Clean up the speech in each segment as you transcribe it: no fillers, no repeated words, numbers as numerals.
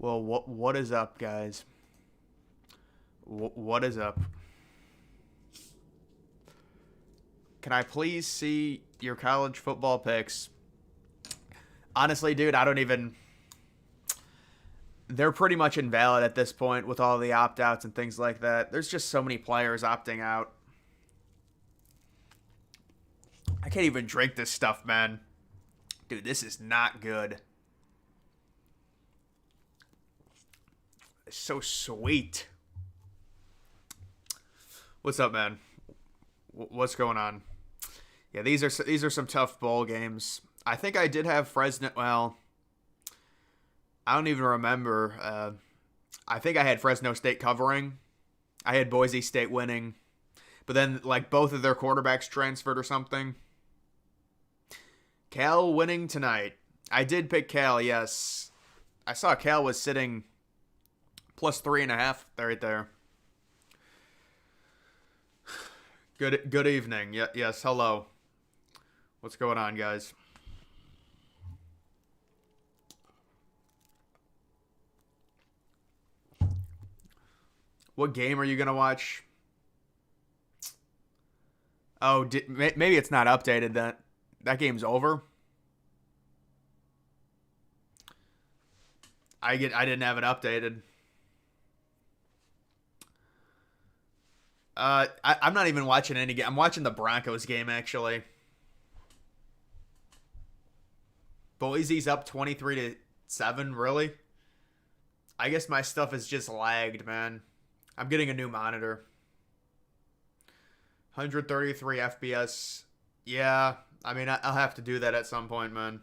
Well, what is up, guys? What is up? Can I please see your college football picks? Honestly, dude, I don't even. They're pretty much invalid at this point with all the opt outs and things like that. There's just so many players opting out. I can't even drink this stuff, man. Dude, this is not good. It's so sweet. What's up, man? What's going on? Yeah, these are some tough bowl games. I think I did have Fresno. Well, I don't even remember. I think I had Fresno State covering. I had Boise State winning, but then like both of their quarterbacks transferred or something. Cal winning tonight. I did pick Cal. Yes, I saw Cal was sitting plus 3.5 right there. Good evening. Yes, hello. What's going on, guys? What game are you going to watch? Oh, maybe it's not updated. That game's over. I didn't have it updated. I'm not even watching any game. I'm watching the Broncos game, actually. Boise's up 23-7, really? I guess my stuff is just lagged, man. I'm getting a new monitor. 133 FPS. Yeah, I mean, I'll have to do that at some point, man.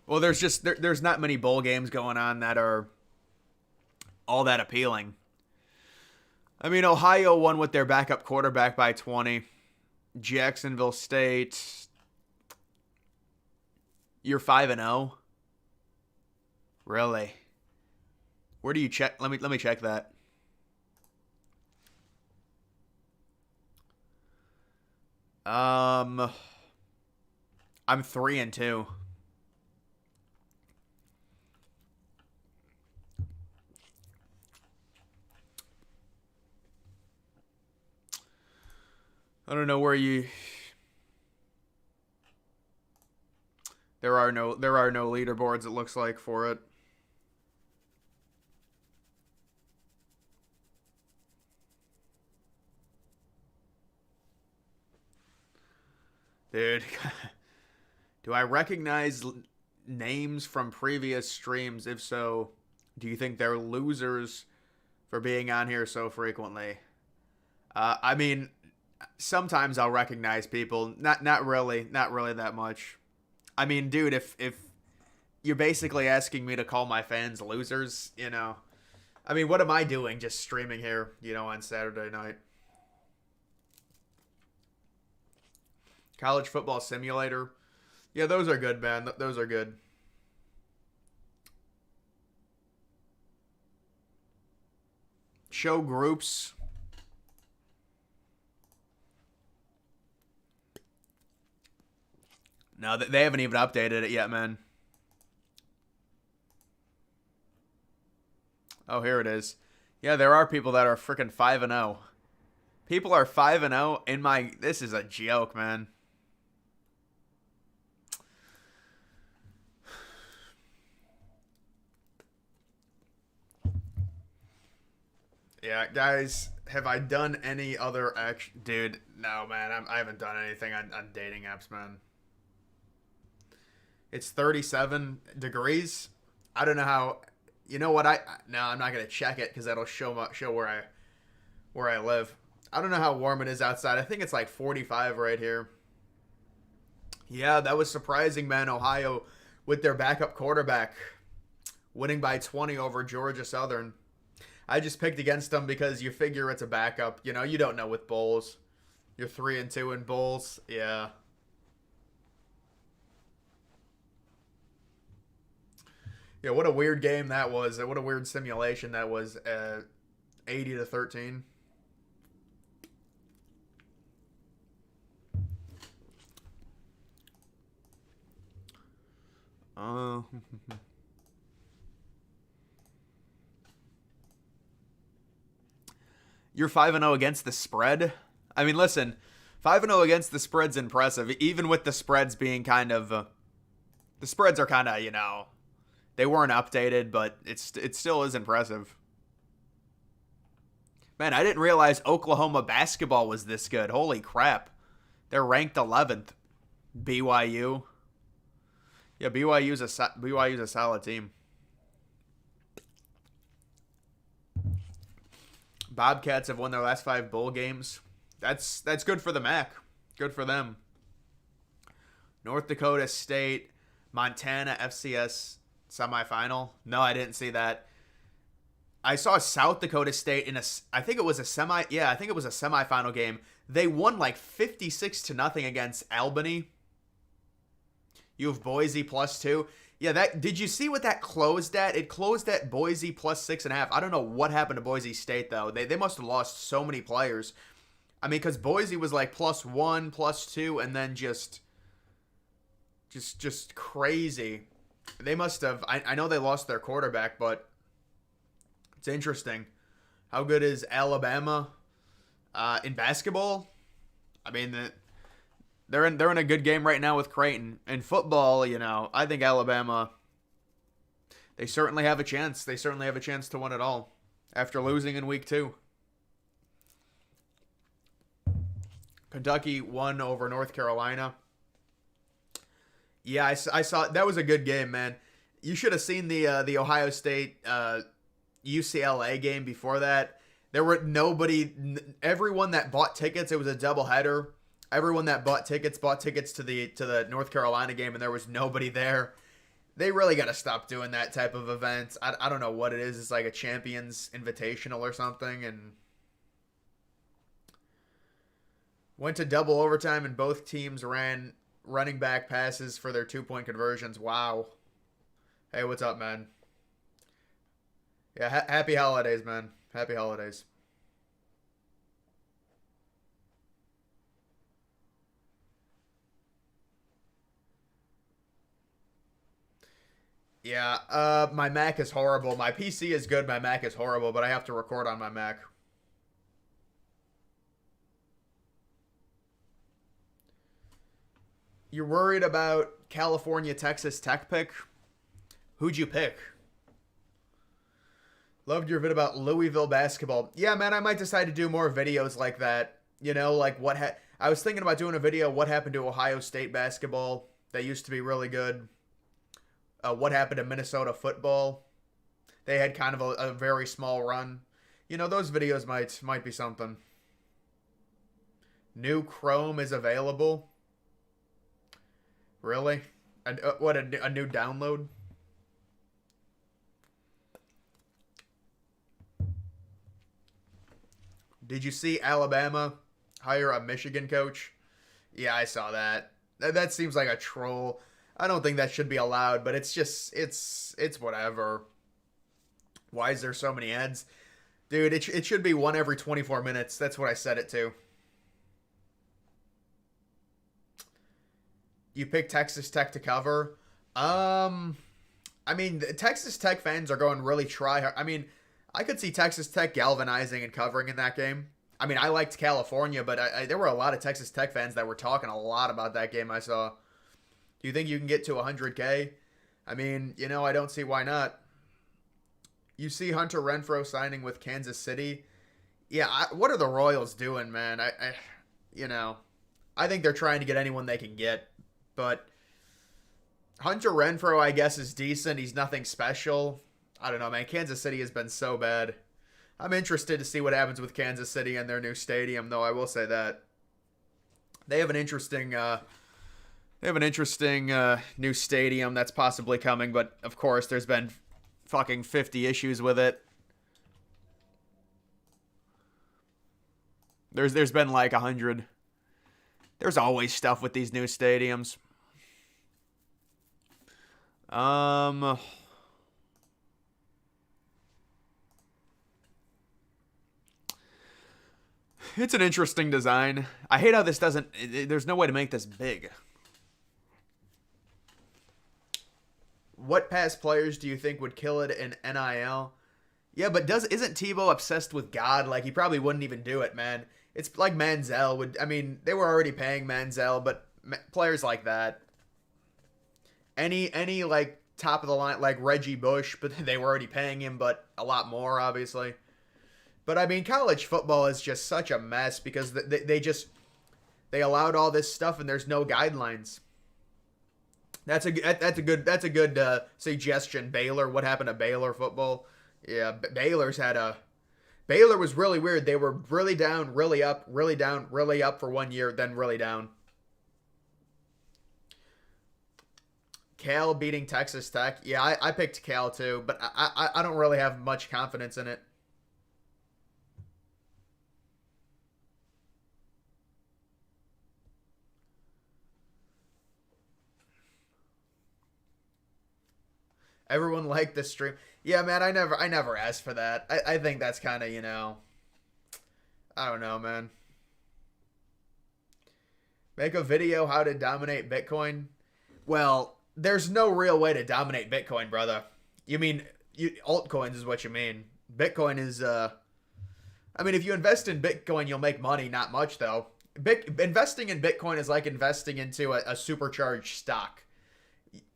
Well, there's not many bowl games going on that are all that appealing. I mean, Ohio won with their backup quarterback by 20. Jacksonville State, you're 5-0. Really? Where do you check? Let me check that. I'm 3-2. I don't know where you. There are no leaderboards. It looks like for it. Dude, do I recognize names from previous streams? If so, do you think they're losers for being on here so frequently? I mean, sometimes I'll recognize people. Not really that much. I mean, dude, if you're basically asking me to call my fans losers, you know, I mean, what am I doing just streaming here, you know, on Saturday night? College Football Simulator. Yeah, those are good, man. Those are good. Show groups. No, they haven't even updated it yet, man. Oh, here it is. Yeah, there are people that are freaking 5-0. People are 5-0 in my. This is a joke, man. Yeah, guys, have I done any other action? Dude, no, man. I haven't done anything on dating apps, man. It's 37 degrees. I don't know how. You know what? No, I'm not gonna check it because that'll show where I live. I don't know how warm it is outside. I think it's like 45 right here. Yeah, that was surprising, man. Ohio with their backup quarterback winning by 20 over Georgia Southern. I just picked against them because you figure it's a backup. You know, you don't know with bowls. You're 3-2 in bowls. Yeah. Yeah, what a weird game that was. What a weird simulation that was. 80-13. Uh, You're 5-0 against the spread? I mean, listen, 5-0 against the spread's impressive, even with the spreads being kind of the spreads are kind of, they weren't updated, but it still is impressive. Man, I didn't realize Oklahoma basketball was this good. Holy crap. They're ranked 11th. BYU. Yeah, BYU's a solid team. Bobcats have won their last 5 bowl games. That's good for the MAC. Good for them. North Dakota State, Montana FCS semifinal. No, I didn't see that. I saw South Dakota State I think it was a semifinal game. They won like 56-0 against Albany. You have Boise +2. Yeah, did you see what that closed at? It closed at Boise +6.5. I don't know what happened to Boise State though. They must have lost so many players. I mean, because Boise was like +1, +2, and then just crazy. They must have. I know they lost their quarterback, but it's interesting. How good is Alabama in basketball? I mean, they're in a good game right now with Creighton. In football, I think Alabama, they certainly have a chance. They certainly have a chance to win it all after losing in week 2. Kentucky won over North Carolina. Yeah, I saw that was a good game, man. You should have seen the Ohio State UCLA game before that. There were everyone that bought tickets. It was a doubleheader. Everyone that bought tickets to the North Carolina game, and there was nobody there. They really got to stop doing that type of event. I don't know what it is. It's like a Champions Invitational or something, and went to double overtime, and both teams ran running back passes for their 2-point conversions. Wow. Hey, what's up, man? Yeah, happy holidays, man. Happy holidays. Yeah, my Mac is horrible. My PC is good, my Mac is horrible, but I have to record on my Mac. You're worried about California Texas Tech pick? Who'd you pick? Loved your vid about Louisville basketball. Yeah, man, I might decide to do more videos like that. Like I was thinking about doing a video, what happened to Ohio State basketball? They used to be really good. What happened to Minnesota football? They had kind of a very small run. Those videos might be something. New Chrome is available. Really? What, a new download? Did you see Alabama hire a Michigan coach? Yeah, I saw that. That seems like a troll. I don't think that should be allowed, but it's whatever. Why is there so many ads? Dude, it should be one every 24 minutes. That's what I set it to. You picked Texas Tech to cover. I mean, Texas Tech fans are going really try hard. I mean, I could see Texas Tech galvanizing and covering in that game. I mean, I liked California, but there were a lot of Texas Tech fans that were talking a lot about that game I saw. Do you think you can get to 100K? I mean, I don't see why not. You see Hunter Renfrow signing with Kansas City. Yeah, what are the Royals doing, man? I think they're trying to get anyone they can get. But Hunter Renfrow, I guess, is decent. He's nothing special. I don't know, man. Kansas City has been so bad. I'm interested to see what happens with Kansas City and their new stadium, though. I will say that they have an interesting new stadium that's possibly coming. But of course, there's been fucking 50 issues with it. There's been like 100. There's always stuff with these new stadiums. It's an interesting design. I hate how this doesn't... there's no way to make this big. What past players do you think would kill it in NIL? Yeah, but isn't Tebow obsessed with God? Like, he probably wouldn't even do it, man. It's like Manziel would... I mean, they were already paying Manziel, but players like that... Any like, top of the line, like Reggie Bush, but they were already paying him, but a lot more, obviously. But, I mean, college football is just such a mess because they allowed all this stuff and there's no guidelines. That's a good suggestion. Baylor, what happened to Baylor football? Yeah, Baylor was really weird. They were really down, really up, really down, really up for 1 year, then really down. Cal beating Texas Tech. Yeah, I picked Cal too, but I don't really have much confidence in it. Everyone liked the stream. Yeah, man, I never asked for that. I think that's kind of, I don't know, man. Make a video how to dominate Bitcoin. Well, there's no real way to dominate Bitcoin, brother. You mean altcoins is what you mean. Bitcoin is I mean, if you invest in Bitcoin, you'll make money, not much though. Investing in Bitcoin is like investing into a supercharged stock.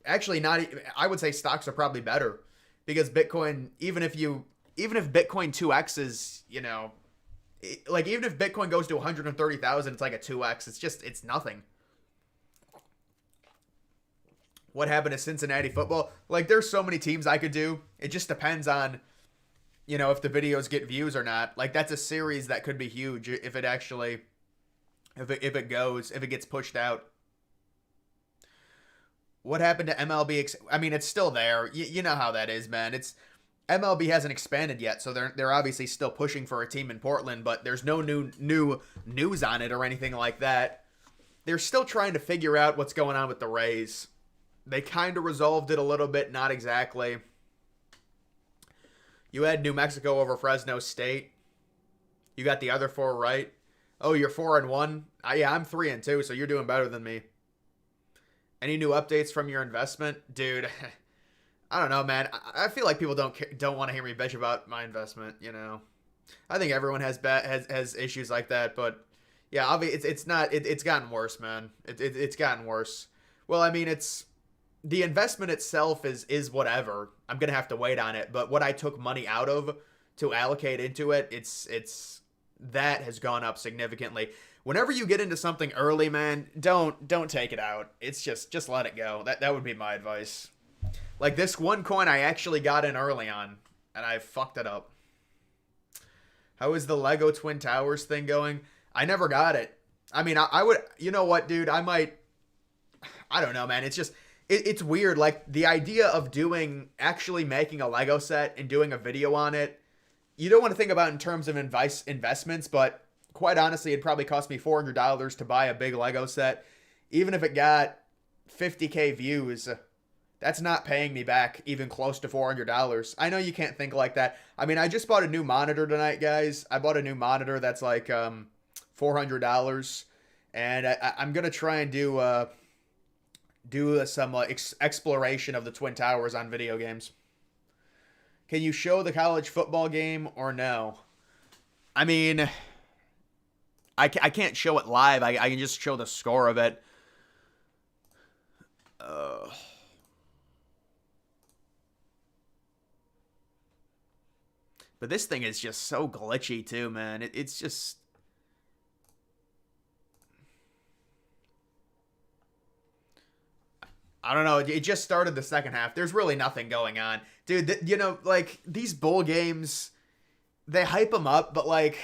Actually, I would say stocks are probably better because Bitcoin, even if Bitcoin 2x is, like even if Bitcoin goes to 130,000, it's like a 2x. It's nothing. What happened to Cincinnati football? Like, there's so many teams I could do. It just depends on, if the videos get views or not. Like, that's a series that could be huge if it actually, if it gets pushed out. What happened to MLB? I mean, it's still there. You know how that is, man. MLB hasn't expanded yet, so they're obviously still pushing for a team in Portland, but there's no new news on it or anything like that. They're still trying to figure out what's going on with the Rays. They kind of resolved it a little bit, not exactly. You had New Mexico over Fresno State. You got the other four right. Oh, you're 4-1. Yeah, I'm 3-2, so you're doing better than me. Any new updates from your investment? Dude, I don't know, man. I feel like people don't want to hear me bitch about my investment, I think everyone has issues like that, but yeah, obviously it's gotten worse, man. It's gotten worse. Well, I mean, the investment itself is whatever. I'm going to have to wait on it, but what I took money out of to allocate into it, that has gone up significantly. Whenever you get into something early, man, don't take it out. It's just let it go. That would be my advice. Like this one coin I actually got in early on, and I fucked it up. How is the Lego Twin Towers thing going? I never got it. I mean, I would, you know what, dude? I don't know, man. It's weird. Like the idea of actually making a Lego set and doing a video on it, you don't want to think about in terms of investments, but quite honestly, it'd probably cost me $400 to buy a big Lego set. Even if it got 50K views, that's not paying me back even close to $400. I know you can't think like that. I mean, I just bought a new monitor tonight, guys. I bought a new monitor that's like $400. And I'm going to try and do some exploration of the Twin Towers on video games. Can you show the college football game or no? I mean, I can't show it live. I can just show the score of it. But this thing is just so glitchy too, man. It's just... I don't know. It just started the second half. There's really nothing going on. Dude, like, these bowl games, they hype them up, but, like,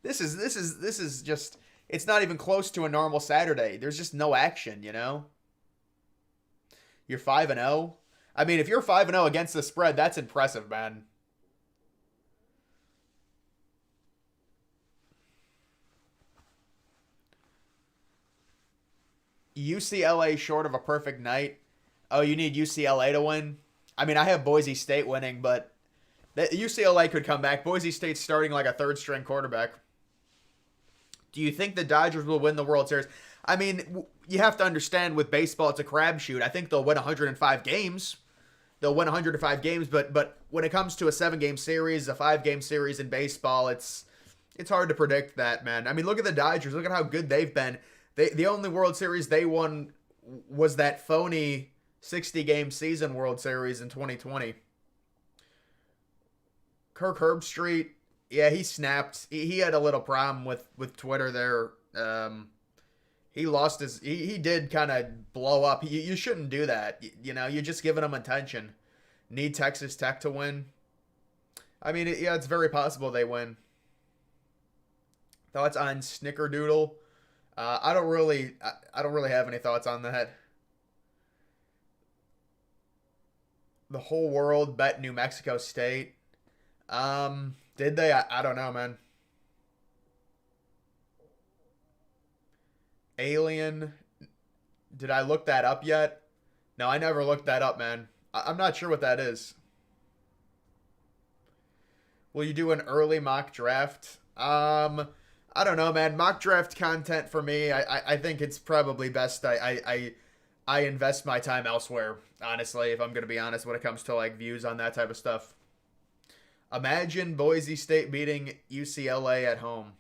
this is just... It's not even close to a normal Saturday. There's just no action, You're 5-0? I mean, if you're 5-0 against the spread, that's impressive, man. UCLA short of a perfect night. Oh, you need UCLA to win? I mean, I have Boise State winning, but UCLA could come back. Boise State's starting like a third-string quarterback. Do you think the Dodgers will win the World Series? I mean, you have to understand with baseball, it's a crapshoot. I think they'll win 105 games. They'll win 105 games, but when it comes to a 7-game series, a 5-game series in baseball, it's hard to predict that, man. I mean, look at the Dodgers. Look at how good they've been. The only World Series they won was that phony 60-game season World Series in 2020. Kirk Herbstreit, yeah, he snapped. He had a little problem with Twitter there. He lost his. He did kind of blow up. You shouldn't do that. You're just giving him attention. Need Texas Tech to win. I mean, yeah, it's very possible they win. Thoughts on Snickerdoodle? I don't really have any thoughts on that. The whole world bet New Mexico State. Did they? I don't know, man. Alien. Did I look that up yet? No, I never looked that up, man. I'm not sure what that is. Will you do an early mock draft? I don't know, man. Mock draft content for me, I think it's probably best I invest my time elsewhere, honestly, if I'm going to be honest, when it comes to like views on that type of stuff. Imagine Boise State beating UCLA at home.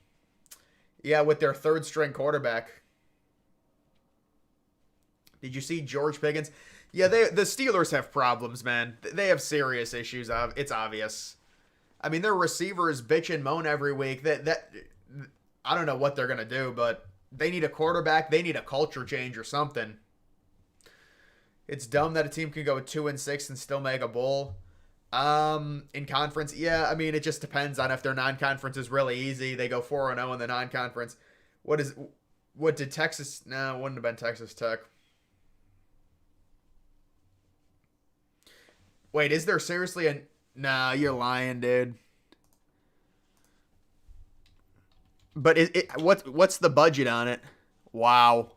Yeah, with their third string quarterback. Did you see George Pickens? Yeah, the Steelers have problems, man. They have serious issues. It's obvious. I mean, their receivers bitch and moan every week. That I don't know what they're gonna do, but they need a quarterback. They need a culture change or something. It's dumb that a team can go 2-6 and still make a bowl. In conference, yeah. I mean, it just depends on if their non-conference is really easy. They go 4-0 in the non-conference. What did Texas? No, it wouldn't have been Texas Tech. Wait, is there seriously a? Nah, you're lying, dude. But what's the budget on it? Wow.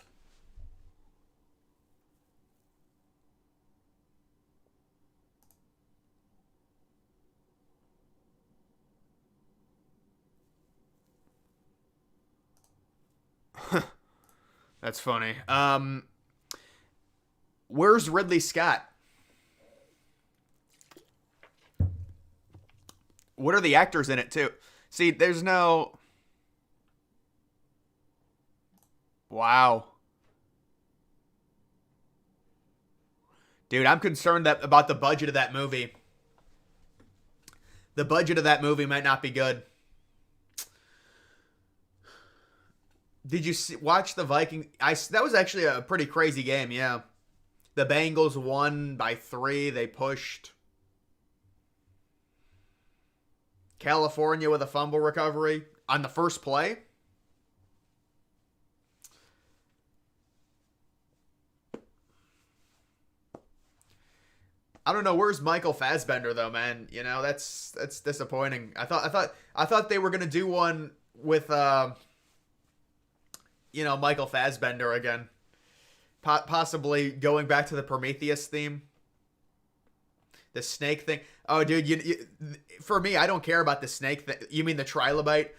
That's funny. Where's Ridley Scott? What are the actors in it too? See, there's no. Wow. Dude, I'm concerned about the budget of that movie. The budget of that movie might not be good. Did you watch the Vikings? That was actually a pretty crazy game, yeah. The Bengals won by 3. They pushed. California with a fumble recovery on the first play. I don't know, where's Michael Fassbender though, man? That's disappointing. I thought they were gonna do one with Michael Fassbender again. Possibly going back to the Prometheus theme. The snake thing. Oh, dude, for me, I don't care about the snake thing. You mean the trilobite?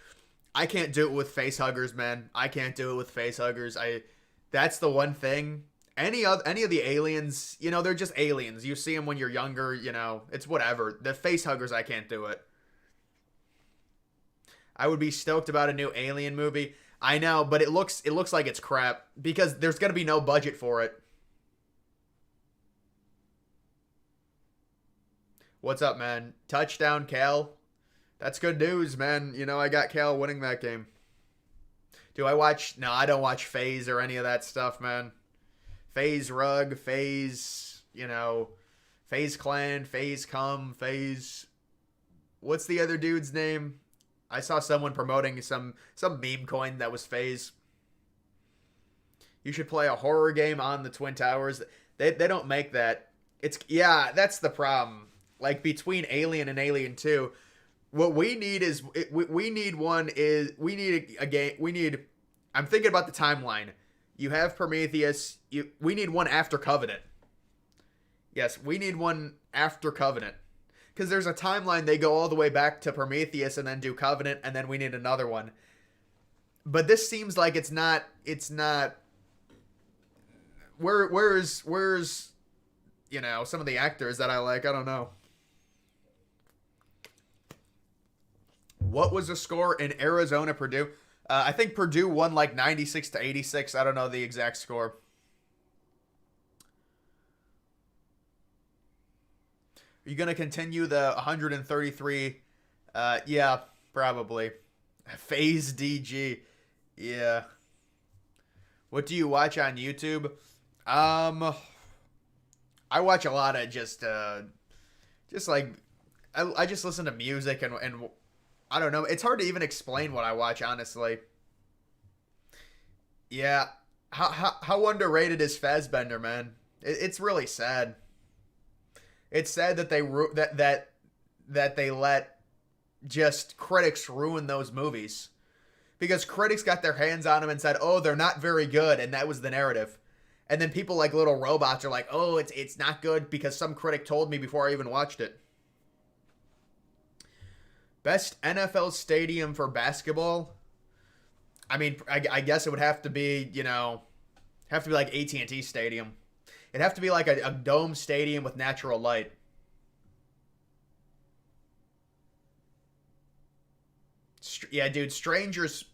I can't do it with face huggers, man. I can't do it with face huggers. That's the one thing. Any of the aliens, they're just aliens. You see them when you're younger, it's whatever. The face huggers, I can't do it. I would be stoked about a new Alien movie. I know, but it looks like it's crap because there's gonna be no budget for it. What's up, man? Touchdown, Cal. That's good news, man. I got Cal winning that game. Do I watch? No, I don't watch FaZe or any of that stuff, man. FaZe Rug, FaZe, FaZe Clan, FaZe Come, FaZe. What's the other dude's name? I saw someone promoting some meme coin that was FaZe. You should play a horror game on the Twin Towers. They don't make that. That's the problem. Like between Alien and Alien 2, what we need is we need a game. I'm thinking about the timeline. You have Prometheus. We need one after Covenant. Yes, we need one after Covenant. Because there's a timeline, they go all the way back to Prometheus and then do Covenant, and then we need another one. but this seems like it's not. It's not. Where's some of the actors that I like? I don't know. What was the score in Arizona Purdue? I think Purdue won like 96-86. I don't know the exact score. Are you gonna continue the 133? Yeah, probably. Phase DG. Yeah. What do you watch on YouTube? I watch a lot of just like I just listen to music and I don't know. It's hard to even explain what I watch, honestly. Yeah. How underrated is Fassbender, man? It's really sad. It's sad that that they let just critics ruin those movies because critics got their hands on them and said, "Oh, they're not very good," and that was the narrative. And then people like little robots are like, "Oh, it's not good because some critic told me before I even watched it." Best NFL stadium for basketball. I mean, I guess it would have to be, like AT&T Stadium. It'd have to be like a dome stadium with natural light. Yeah, dude, Strangers.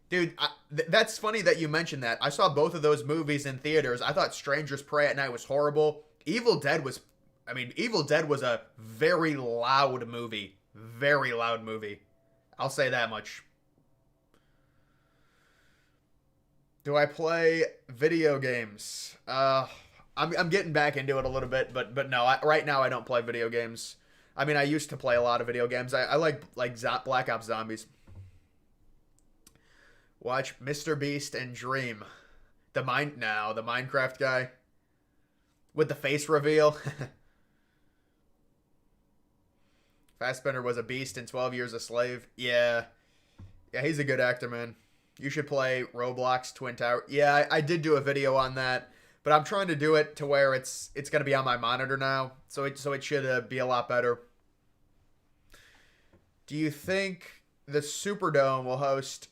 Dude, that's funny that you mentioned that. I saw both of those movies in theaters. I thought Strangers Prey at Night was horrible. Evil Dead was a very loud movie. Very loud movie. I'll say that much. Do I play video games? I'm getting back into it a little bit, but no, right now I don't play video games. I mean, I used to play a lot of video games. I like Black Ops Zombies. Watch Mr. Beast and Dream. The Minecraft guy with the face reveal. Fassbender was a beast in 12 Years a Slave. Yeah, he's a good actor, man. You should play Roblox Twin Tower. Yeah, I did do a video on that, but I'm trying to do it to where it's going to be on my monitor now, so it should be a lot better. Do you think the Superdome will host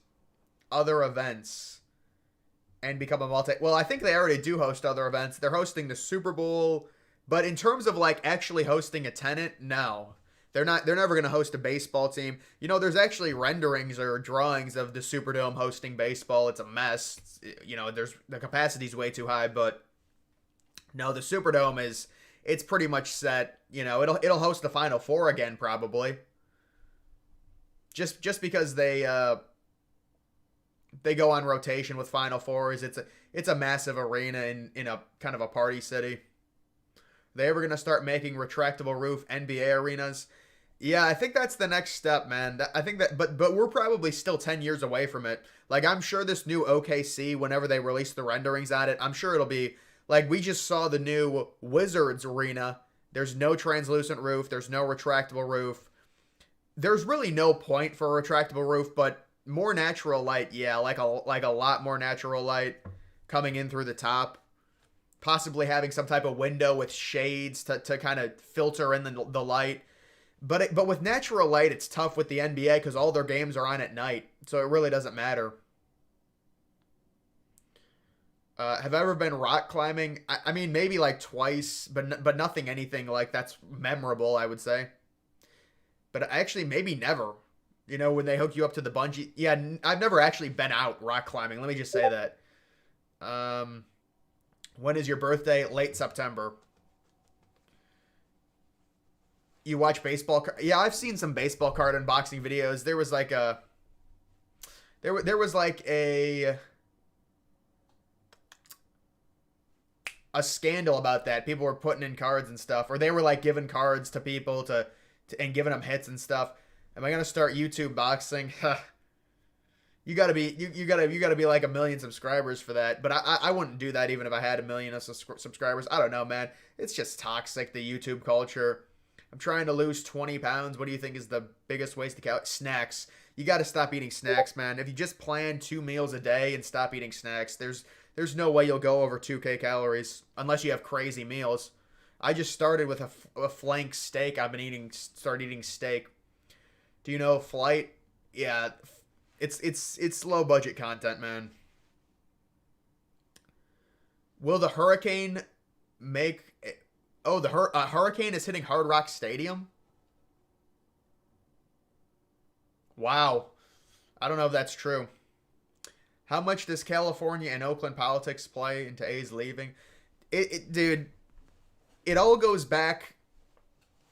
other events and become a Well, I think they already do host other events. They're hosting the Super Bowl, but in terms of like actually hosting a tenant, no. They're never going to host a baseball team. There's actually renderings or drawings of the Superdome hosting baseball. It's a mess. The capacity's way too high, but no, the Superdome it's pretty much set. It'll host the Final Four again probably. Just because they go on rotation with Final Fours. It's a massive arena in a kind of a party city. They ever going to start making retractable roof NBA arenas? Yeah, I think that's the next step, man. I think that, but we're probably still 10 years away from it. Like, I'm sure this new OKC, whenever they release the renderings at it, I'm sure it'll be, like, we just saw the new Wizards arena. There's no translucent roof. There's no retractable roof. There's really no point for a retractable roof, but more natural light, yeah, like a lot more natural light coming in through the top. Possibly having some type of window with shades to kind of filter in the light. But with natural light, it's tough with the NBA because all their games are on at night, so it really doesn't matter. Have I ever been rock climbing? I mean, maybe like twice, but nothing anything like that's memorable, I would say. But actually, maybe never. When they hook you up to the bungee. Yeah, I've never actually been out rock climbing. Let me just say that. When is your birthday? Late September. You watch baseball? Yeah, I've seen some baseball card unboxing videos. There was like a scandal about that. People were putting in cards and stuff, or they were like giving cards to people and giving them hits and stuff. Am I gonna start YouTube boxing? You gotta be like 1 million subscribers for that. But I wouldn't do that even if I had 1 million subscribers. I don't know, man. It's just toxic, the YouTube culture. I'm trying to lose 20 pounds. What do you think is the biggest waste to calories? Snacks. You got to stop eating snacks, man. If you just plan 2 meals a day and stop eating snacks, there's no way you'll go over 2K calories unless you have crazy meals. I just started with a flank steak. Started eating steak. Do you know Flight? Yeah. It's low budget content, man. Will the Hurricane make? Oh, the Hurricane is hitting Hard Rock Stadium. Wow, I don't know if that's true. How much does California and Oakland politics play into A's leaving? Dude, it all goes back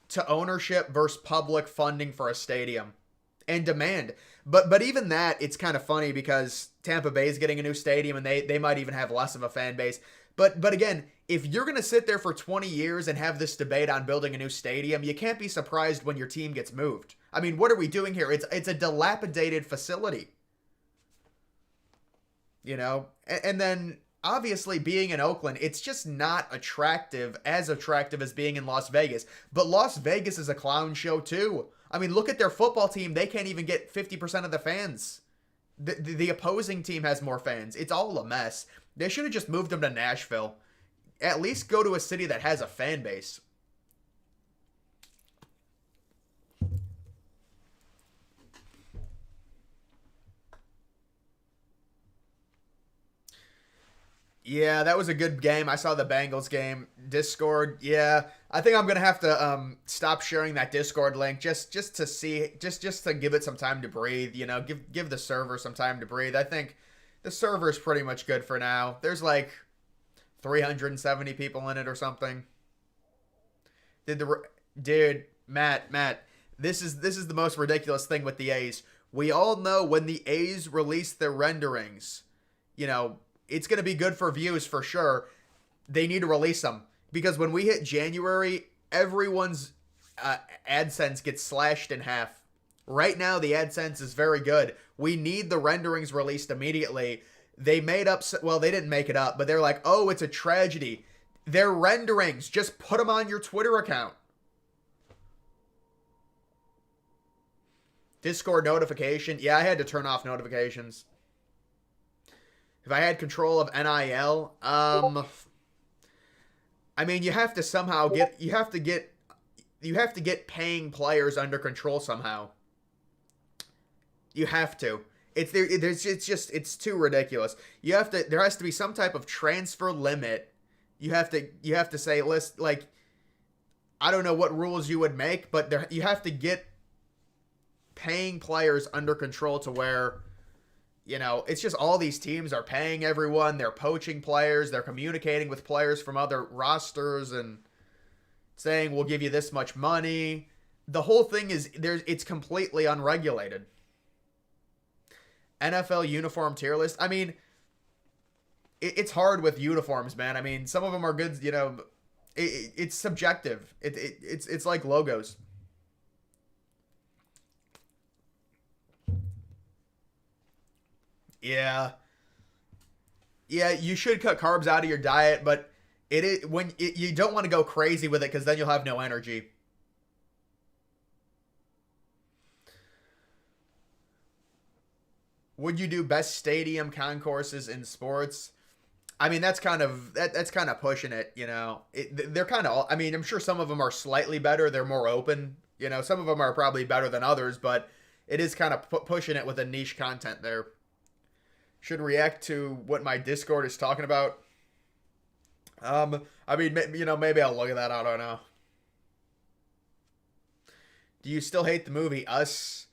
to ownership versus public funding for a stadium and demand. But even that, it's kind of funny because Tampa Bay is getting a new stadium and they might even have less of a fan base. But again, if you're going to sit there for 20 years and have this debate on building a new stadium, you can't be surprised when your team gets moved. I mean, what are we doing here? It's a dilapidated facility. You know? And then obviously being in Oakland, it's just not as attractive as being in Las Vegas. But Las Vegas is a clown show too. I mean, look at their football team. They can't even get 50% of the fans. The opposing team has more fans. It's all a mess. They should have just moved them to Nashville. At least go to a city that has a fan base. Yeah, that was a good game. I saw the Bengals game. Discord, yeah. I think I'm gonna have to stop sharing that Discord link just to see just to give it some time to breathe. You know, give the server some time to breathe. I think the server is pretty much good for now. There's like 370 people in it or something. Dude, Matt, this is the most ridiculous thing with the A's. We all know when the A's release their renderings, you know, it's going to be good for views for sure. They need to release them because when we hit January, everyone's AdSense gets slashed in half. Right now, the AdSense is very good. We need the renderings released immediately. They made up, well, they didn't make it up, but they're like, oh, it's a tragedy. They're renderings. Just put them on your Twitter account. Discord notification. Yeah, I had to turn off notifications. If I had control of NIL, I mean, you have to somehow get paying players under control somehow. You have to. It's too ridiculous. There has to be some type of transfer limit. You have to say, like, I don't know what rules you would make, but you have to get paying players under control to where, you know, it's just all these teams are paying everyone. They're poaching players. They're communicating with players from other rosters and saying, we'll give you this much money. The whole thing it's completely unregulated. NFL uniform tier list. I mean, it's hard with uniforms, man. I mean, some of them are good, you know. It's subjective. It's like logos. Yeah. Yeah, you should cut carbs out of your diet, but you don't want to go crazy with it because then you'll have no energy. Would you do best stadium concourses in sports? I mean, that's kind of pushing it, you know. They're kind of, I mean, I'm sure some of them are slightly better. They're more open, you know. Some of them are probably better than others, but it is kind of pushing it with a niche content there. Should react to what my Discord is talking about. I mean, you know, maybe I'll look at that. I don't know. Do you still hate the movie Us?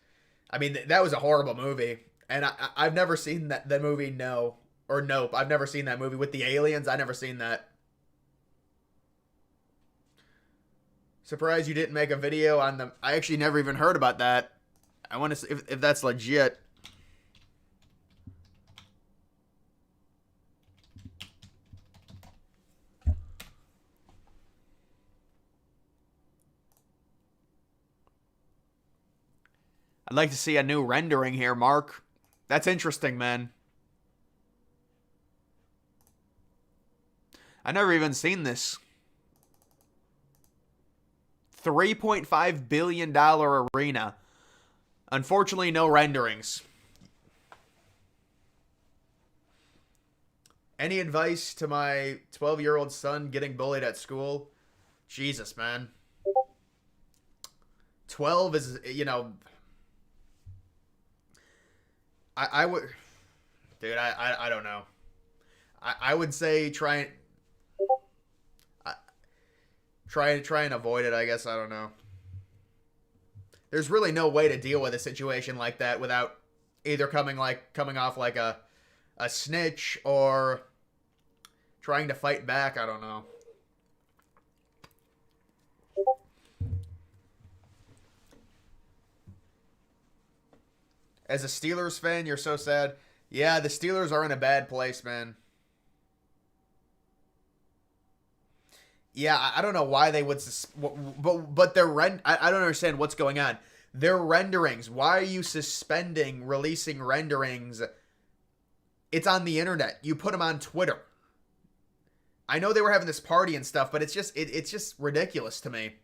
I mean, that was a horrible movie, and I've never seen that movie. No, or Nope. I've never seen that movie with the aliens. I never seen that. Surprised you didn't make a video on the. I actually never even heard about that. I want to see if that's legit. I'd like to see a new rendering here, Mark. That's interesting, man. I never even seen this. $3.5 billion arena. Unfortunately, no renderings. Any advice to my 12-year-old son getting bullied at school? Jesus, man. 12 is, you know... I would, dude. I don't know. I would say try and avoid it. I guess I don't know. There's really no way to deal with a situation like that without either coming off like a snitch or trying to fight back. I don't know. As a Steelers fan, you're so sad. Yeah, the Steelers are in a bad place, man. Yeah, I don't know why they would, but I don't understand what's going on. Their renderings. Why are you suspending releasing renderings? It's on the internet. You put them on Twitter. I know they were having this party and stuff, but it's just ridiculous to me.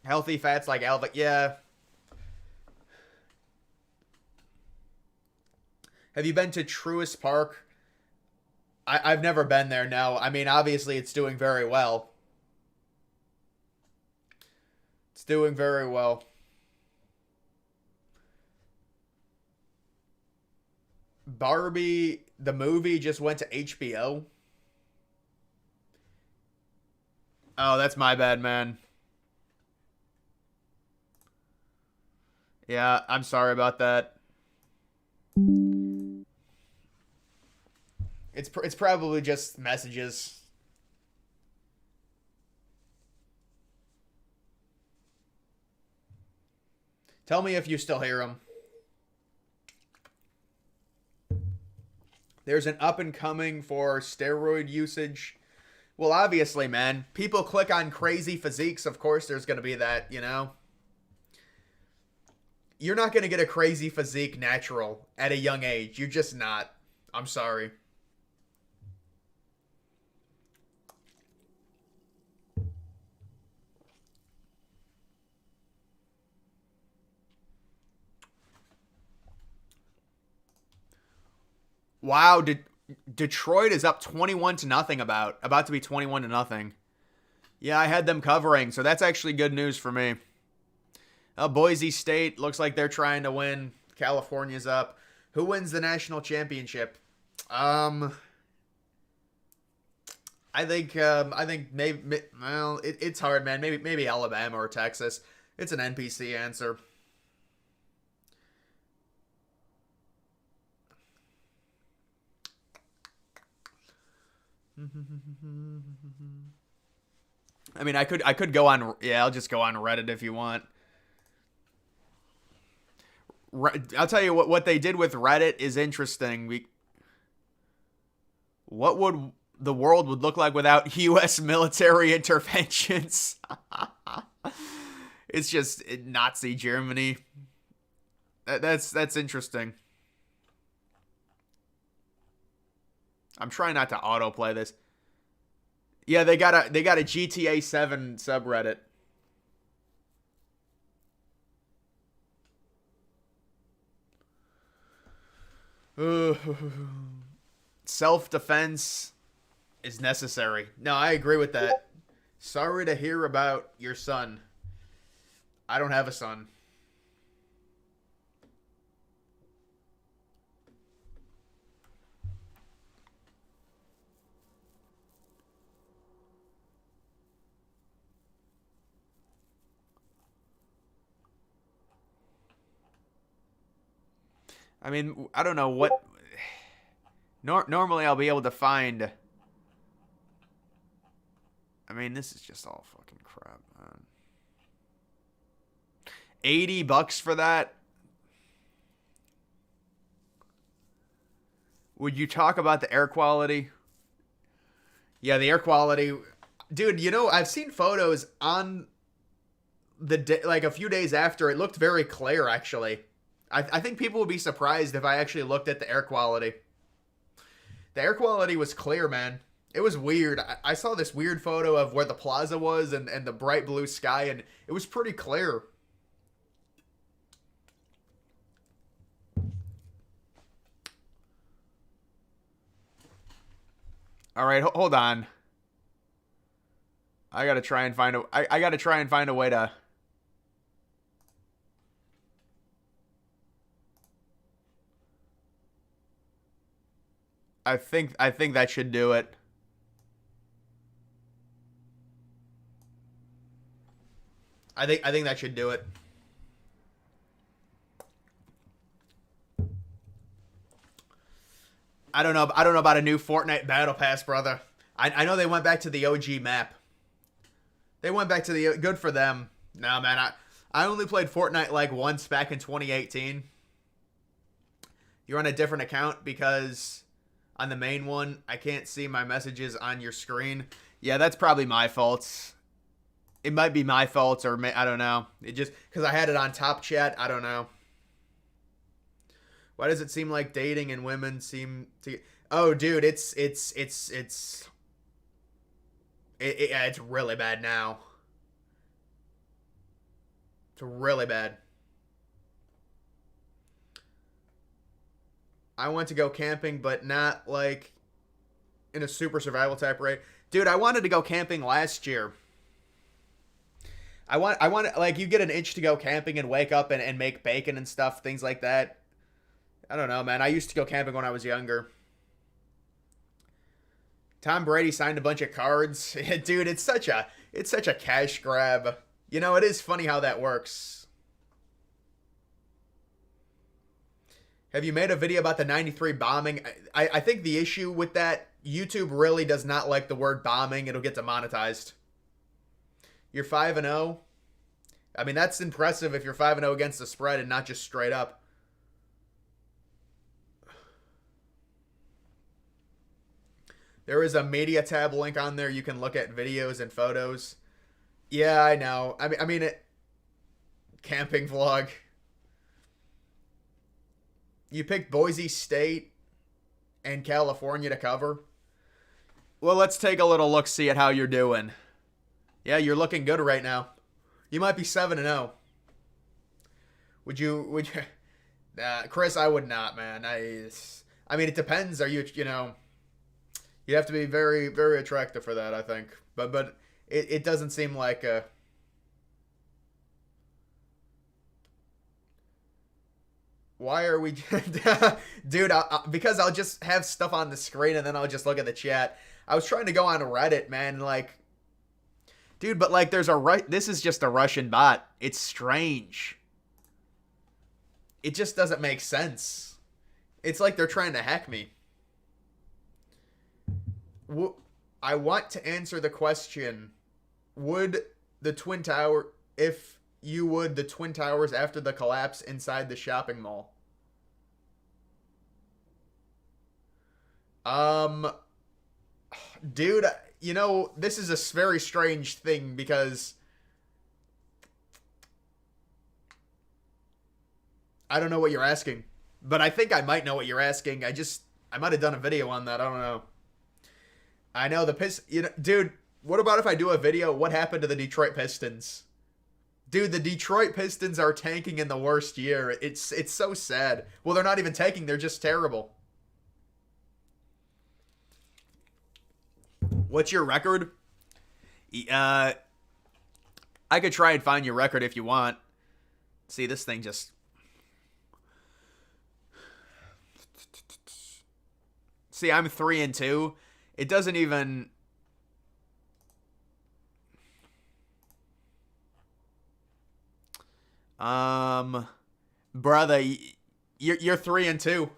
Healthy fats like Alva, yeah. Have you been to Truist Park? I've never been there, no. I mean, obviously it's doing very well. It's doing very well. Barbie, the movie, just went to HBO. Oh, that's my bad, man. Yeah, I'm sorry about that. It's probably just messages. Tell me if you still hear them. There's an up and coming for steroid usage. Well, obviously, man. People click on crazy physiques. Of course, there's going to be that, you know? You're not going to get a crazy physique natural at a young age. You're just not. I'm sorry. Wow, Detroit is up 21 to nothing about to be 21 to nothing. Yeah, I had them covering, so that's actually good news for me. Boise State looks like they're trying to win. California's up. Who wins the national championship? I think maybe, well, it's hard, man. Maybe Alabama or Texas. It's an NPC answer. I mean, I could go on. Yeah, I'll just go on Reddit if you want. I'll tell you what they did with Reddit is interesting. What would the world would look like without U.S. military interventions? It's just Nazi Germany. That's interesting. I'm trying not to autoplay this. Yeah, they got a GTA 7 subreddit. Self-defense is necessary. No, I agree with that. Sorry to hear about your son. I don't have a son. I mean, I don't know what... Normally I'll be able to find... I mean, this is just all fucking crap, man. $80 for that? Would you talk about the air quality? Yeah, the air quality... Dude, you know, I've seen photos on the day, like a few days after. It looked very clear, actually. I think people would be surprised if I actually looked at the air quality. The air quality was clear, man. It was weird. I saw this weird photo of where the plaza was and the bright blue sky, and it was pretty clear. All right, hold on. I gotta try and find a way to... I think that should do it. I think that should do it. I don't know about a new Fortnite Battle Pass, brother. I know they went back to the OG map. They went back to the good for them. No, man, I only played Fortnite like once back in 2018. You're on a different account because on the main one, I can't see my messages on your screen. Yeah, that's probably my fault. It might be my fault, or I don't know. It just because I had it on top chat. I don't know. Why does it seem like dating and women seem to? Oh, dude, it's really bad now. It's really bad. I want to go camping, but not like in a super survival type raid. Dude, I wanted to go camping last year. I want like you get an itch to go camping and wake up and make bacon and stuff, things like that. I don't know, man. I used to go camping when I was younger. Tom Brady signed a bunch of cards. Dude, it's such a cash grab. You know, it is funny how that works. Have you made a video about the 93 bombing? I think the issue with that, YouTube really does not like the word bombing. It'll get demonetized. You're 5-0. I mean, that's impressive if you're 5-0 against the spread and not just straight up. There is a media tab link on there. You can look at videos and photos. Yeah, I know. I mean, camping vlog. You picked Boise State and California to cover. Well, let's take a little look-see at how you're doing. Yeah, you're looking good right now. You might be 7-0. Would you, Chris, I would not, man. I mean, it depends. Are you know, you have to be very, very attractive for that, I think. But it doesn't seem like a... Why are we... Dude, because I'll just have stuff on the screen and then I'll just look at the chat. I was trying to go on Reddit, man, like... Dude, but like there's this is just a Russian bot. It's strange. It just doesn't make sense. It's like they're trying to hack me. I want to answer the question. Would the Twin Tower... If you would, the Twin Towers after the collapse inside the shopping mall. Dude, you know, this is a very strange thing because I don't know what you're asking, but I think I might know what you're asking. I might have done a video on that. I don't know. I know you know, dude, what about if I do a video, what happened to the Detroit Pistons? Dude, the Detroit Pistons are tanking in the worst year. It's so sad. Well, they're not even tanking, they're just terrible. What's your record? I could try and find your record if you want. See, this thing just... See, I'm 3-2. It doesn't even... Brother, you're 3-2.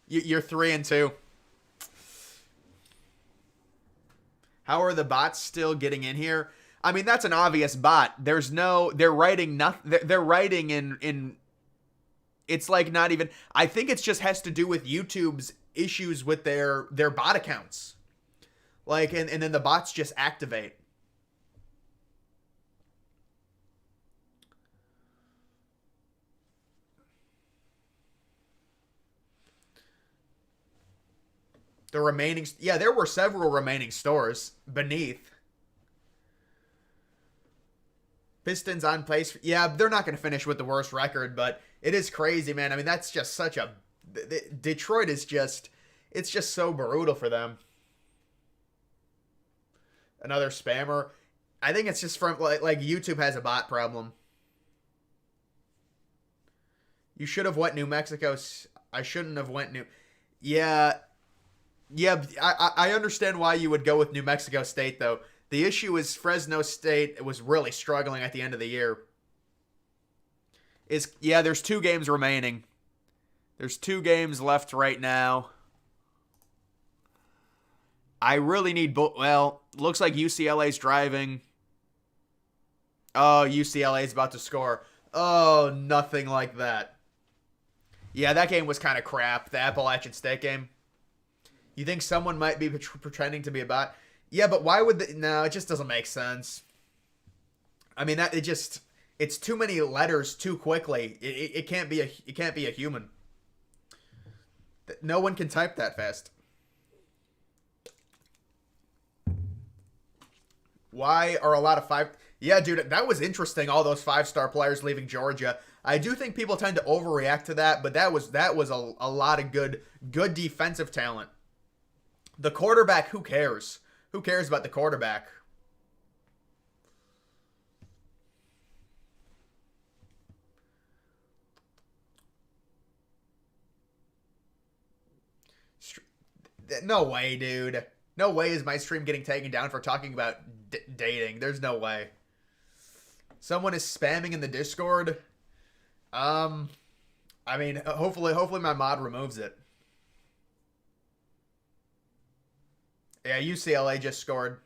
You're 3-2. How are the bots still getting in here? I mean, that's an obvious bot. They're writing nothing. They're writing in. It's like not even. I think it just has to do with YouTube's issues with their bot accounts. Like, and then the bots just activate. The remaining... Yeah, there were several remaining stores beneath. Pistons on pace. Yeah, they're not going to finish with the worst record, but it is crazy, man. I mean, that's just such a... Detroit is just... It's just so brutal for them. Another spammer. I think it's just from... Like YouTube has a bot problem. You should have went New Mexico. I shouldn't have went New... Yeah... Yeah, I understand why you would go with New Mexico State though. The issue is Fresno State was really struggling at the end of the year. Is yeah, there's 2 games remaining. There's 2 games left right now. I really need well, looks like UCLA's driving. Oh, UCLA's about to score. Oh, nothing like that. Yeah, that game was kind of crap. The Appalachian State game. You think someone might be pretending to be a bot? Yeah, but why would no, it just doesn't make sense. I mean, it's too many letters too quickly. It can't be a human. No one can type that fast. Why are a lot of five? Yeah, dude, that was interesting. All those 5-star players leaving Georgia. I do think people tend to overreact to that, but that was a lot of good defensive talent. The quarterback, who cares? Who cares about the quarterback? No way, dude. No way is my stream getting taken down for talking about dating. There's no way. Someone is spamming in the Discord. I mean, hopefully my mod removes it. Yeah, UCLA just scored.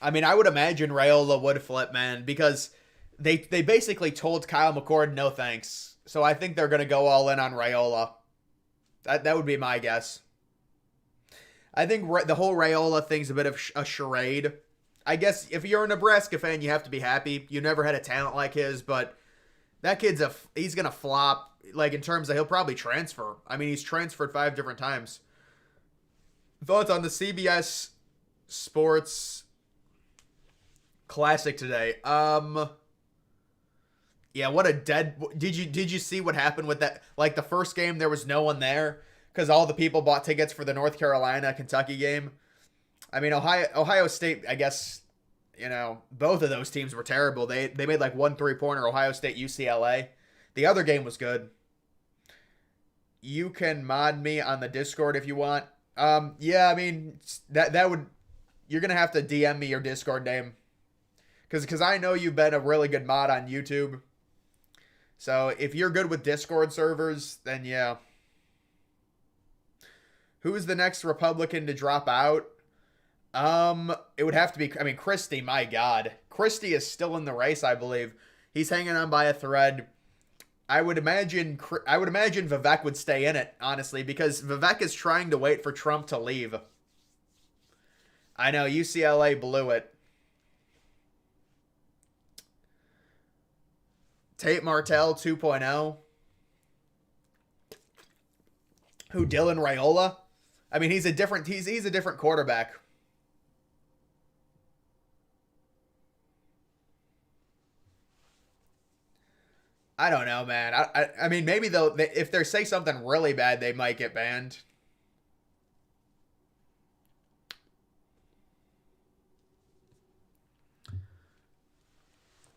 I mean, I would imagine Raiola would flip, man, because they basically told Kyle McCord no thanks. So I think they're going to go all in on Raiola. That would be my guess. I think the whole Raiola thing's a bit of a charade. I guess if you're a Nebraska fan, you have to be happy. You never had a talent like his, but that kid's he's going to flop, like in terms of he'll probably transfer. I mean, he's transferred 5 different times. Thoughts on the CBS Sports Classic today? Yeah, what a dead. Did you see what happened with that? Like the first game, there was no one there because all the people bought tickets for the North Carolina Kentucky game. I mean, Ohio State. I guess both of those teams were terrible. They made like 1 3-pointer. Ohio State, UCLA. The other game was good. You can mod me on the Discord if you want. Yeah, I mean that would. You're gonna have to DM me your Discord name, because I know you've been a really good mod on YouTube. So if you're good with Discord servers, then yeah. Who's the next Republican to drop out? It would have to be. I mean, Christie. My God, Christie is still in the race. I believe he's hanging on by a thread. I would imagine Vivek would stay in it, honestly, because Vivek is trying to wait for Trump to leave. I know UCLA blew it. Tate Martell 2.0. Who, Dylan Raiola? I mean, he's a different quarterback. I don't know, man. I mean, maybe if they say something really bad, they might get banned.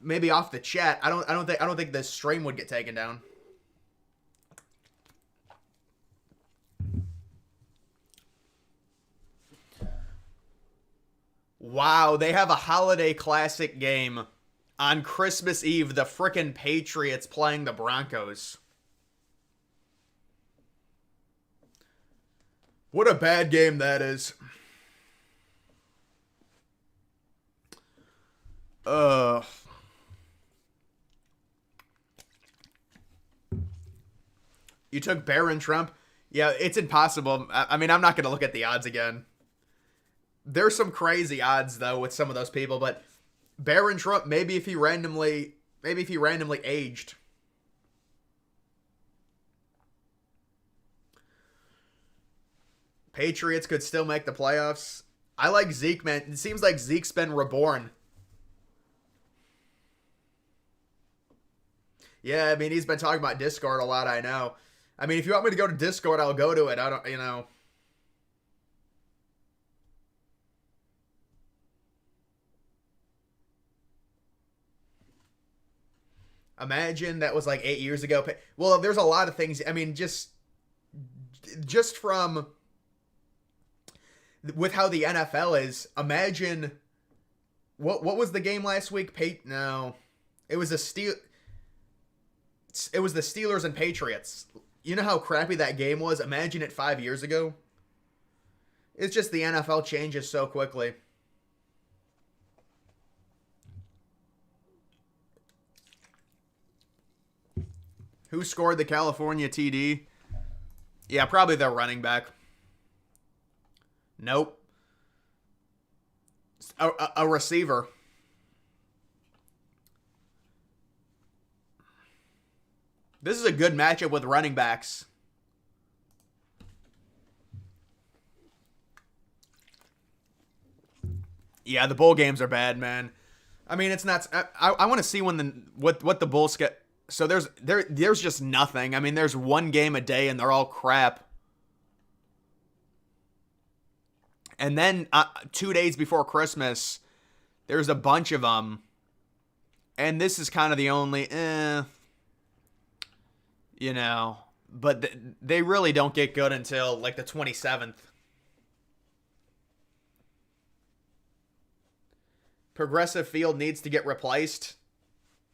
Maybe off the chat. I don't think the stream would get taken down. Wow, they have a holiday classic game on Christmas Eve. The frickin' Patriots playing the Broncos. What a bad game that is. You took Barron Trump? Yeah, it's impossible. I mean, I'm not going to look at the odds again. There's some crazy odds, though, with some of those people, but Barron Trump, maybe if he randomly aged. Patriots could still make the playoffs. I like Zeke, man. It seems like Zeke's been reborn. Yeah, I mean, he's been talking about Discord a lot, I know. I mean, if you want me to go to Discord, I'll go to it. I don't, you know. Imagine that was like 8 years ago. Well, there's a lot of things. I mean, just from with how the NFL is. Imagine what was the game last week? No, it was It was the Steelers and Patriots. You know how crappy that game was? Imagine it 5 years ago. It's just the NFL changes so quickly. Who scored the California TD? Yeah, probably their running back. Nope. A receiver. This is a good matchup with running backs. Yeah, the bowl games are bad, man. I mean, it's not. I want to see when what the Bulls get. So there's just nothing. I mean, there's one game a day, and they're all crap. And then 2 days before Christmas, there's a bunch of them. And this is kind of the only, you know. But they really don't get good until like the 27th. Progressive Field needs to get replaced.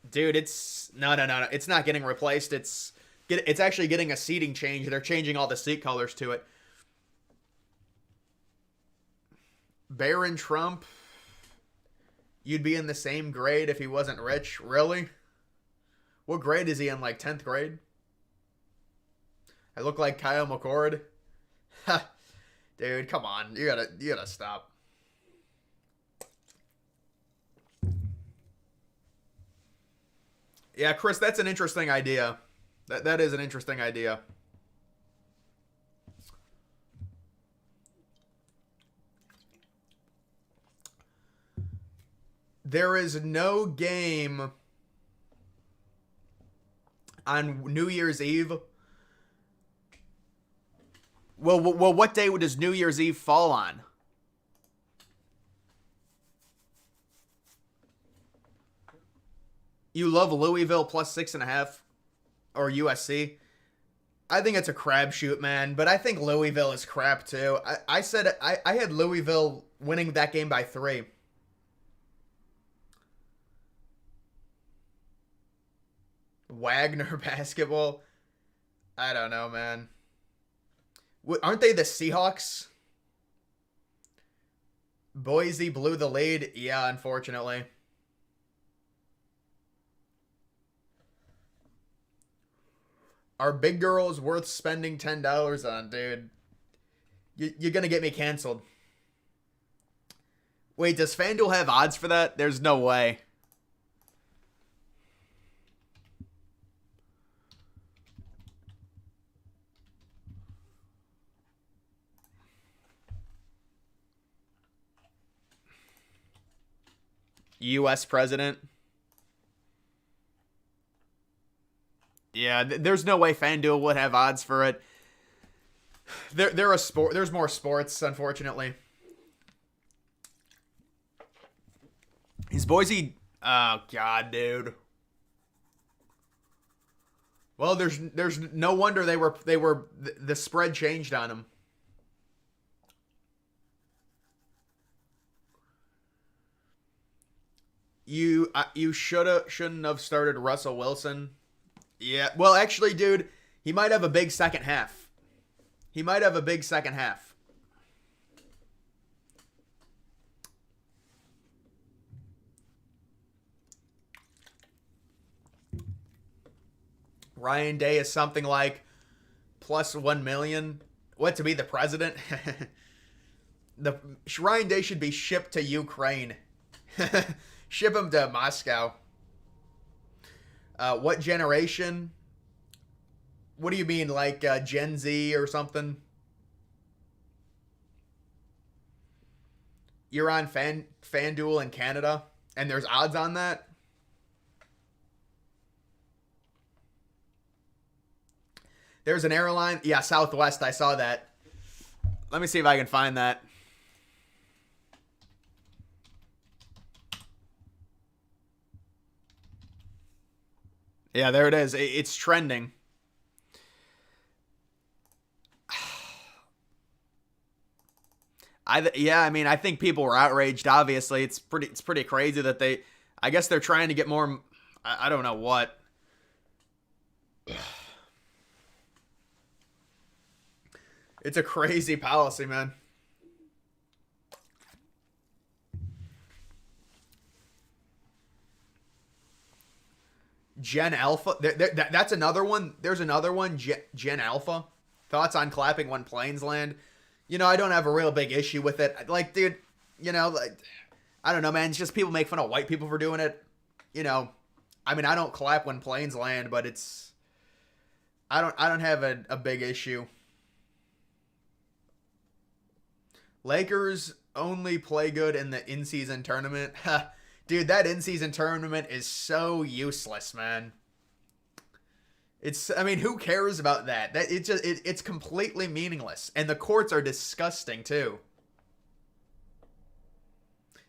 Dude, it's no. It's not getting replaced. It's actually getting a seating change. They're changing all the seat colors to it. Barron Trump, you'd be in the same grade if he wasn't rich. Really? What grade is he in? Like 10th grade? I look like Kyle McCord. Dude, come on. You gotta stop. Yeah, Chris, that's an interesting idea. That is an interesting idea. There is no game on New Year's Eve. Well, what day does New Year's Eve fall on? You love Louisville plus 6.5 or USC? I think it's a crapshoot, man. But I think Louisville is crap too. I said I had Louisville winning that game by 3. Wagner basketball. I don't know, man. Aren't they the Seahawks? Boise blew the lead. Yeah, unfortunately. Are big girls worth spending $10 on, dude? You're going to get me canceled. Wait, does FanDuel have odds for that? There's no way. U.S. president. Yeah, there's no way FanDuel would have odds for it. They're a sport. There's more sports, unfortunately. Is Boise? Oh God, dude. Well, there's no wonder they were the spread changed on them. You shouldn't have started Russell Wilson. Yeah, well, actually, dude, he might have a big second half. He might have a big second half. Ryan Day is something like plus 1 million. What, to be the president? Ryan Day should be shipped to Ukraine. Ship him to Moscow. What generation? What do you mean, like Gen Z or something? You're on FanDuel in Canada, and there's odds on that? There's an airline. Yeah, Southwest. I saw that. Let me see if I can find that. Yeah, there it is. It's trending. I mean, I think people were outraged. Obviously, it's pretty crazy that they. I guess they're trying to get more. I don't know what. It's a crazy policy, man. Gen Alpha. That's another one. There's another one. Gen Alpha. Thoughts on clapping when planes land? You know, I don't have a real big issue with it. Like, dude, you know, like, I don't know, man. It's just people make fun of white people for doing it. You know, I mean, I don't clap when planes land, but it's. I don't have a big issue. Lakers only play good in the in-season tournament. Dude, that in-season tournament is so useless, man. I mean, who cares about that? It's completely meaningless. And the courts are disgusting too.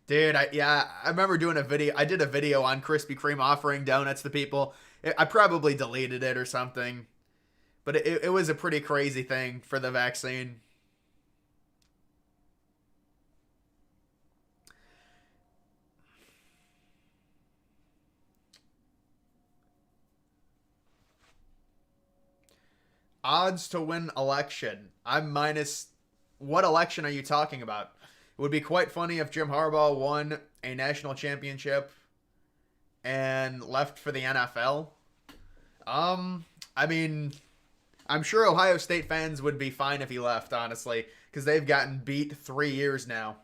Dude, I remember doing a video. I did a video on Krispy Kreme offering donuts to people. I probably deleted it or something. But it was a pretty crazy thing for the vaccine. Odds to win election. I'm minus. What election are you talking about? It would be quite funny if Jim Harbaugh won a national championship and left for the NFL. I mean, I'm sure Ohio State fans would be fine if he left, honestly, because they've gotten beat 3 years now.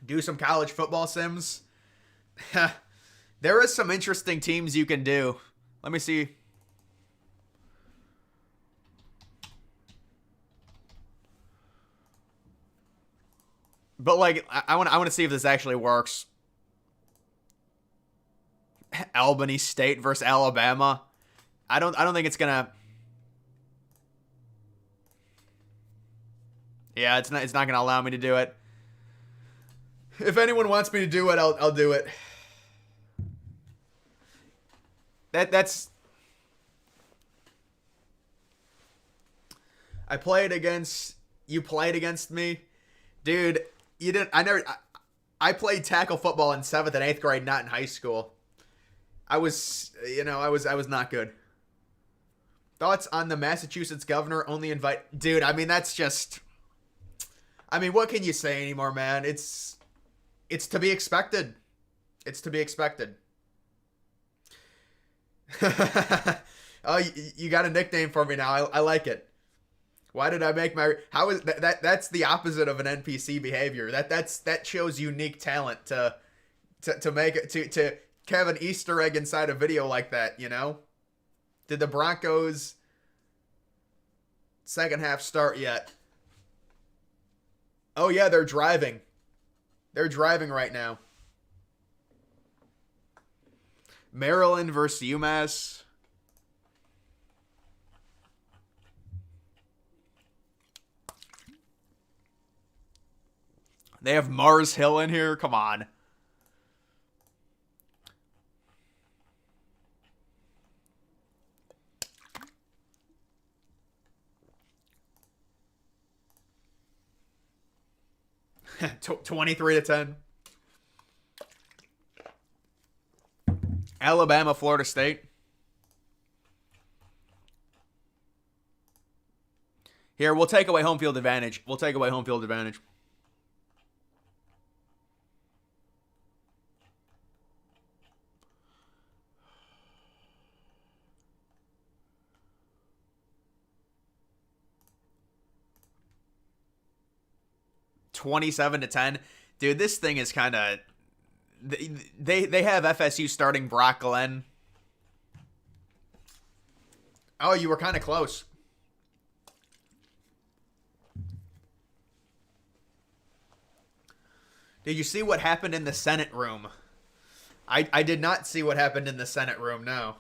Do some college football sims. There is some interesting teams you can do. Let me see. But like, I want to see if this actually works. Albany State versus Alabama. I don't think it's gonna. Yeah, it's not gonna allow me to do it. If anyone wants me to do it, I'll do it. That's. I played against. You played against me, dude. You didn't. I played tackle football in 7th and 8th grade, not in high school. I was not good. Thoughts on the Massachusetts governor only invite. Dude, I mean, that's just. I mean, what can you say anymore, man? It's to be expected. It's to be expected. Oh, you got a nickname for me now. I like it. Why did I make my? How is that? That's the opposite of an NPC behavior. That shows unique talent to make it to have an Easter egg inside a video like that. You know? Did the Broncos second half start yet? Oh yeah, they're driving. They're driving right now. Maryland versus UMass. They have Mars Hill in here. Come on. T 23-10. Alabama, Florida State. Here, we'll take away home field advantage. We'll take away home field advantage. $27-10. Dude, this thing is kind of. They have FSU starting Brock Glenn. Oh, you were kind of close. Did you see what happened in the Senate room I did not see what happened in the Senate room, no.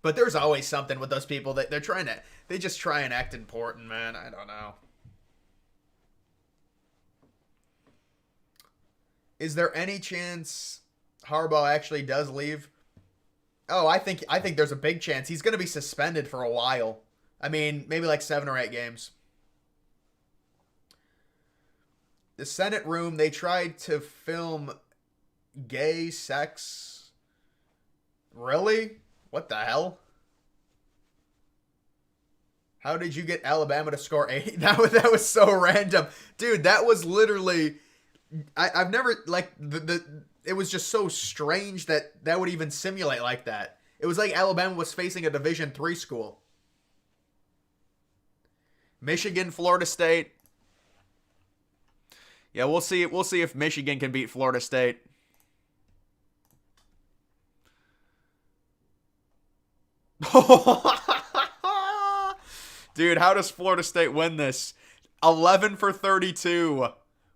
But there's always something with those people that they just try and act important, man. I don't know. Is there any chance Harbaugh actually does leave? Oh, I think there's a big chance. He's going to be suspended for a while. I mean, maybe like 7 or 8 games. The Senate room, they tried to film gay sex. Really? What the hell? How did you get Alabama to score 8? That was so random. Dude, that was literally... I've never, like, it was just so strange that would even simulate like that. It was like Alabama was facing a Division III school. Michigan, Florida State. Yeah, we'll see if Michigan can beat Florida State. Dude, how does Florida State win this? 11 for 32.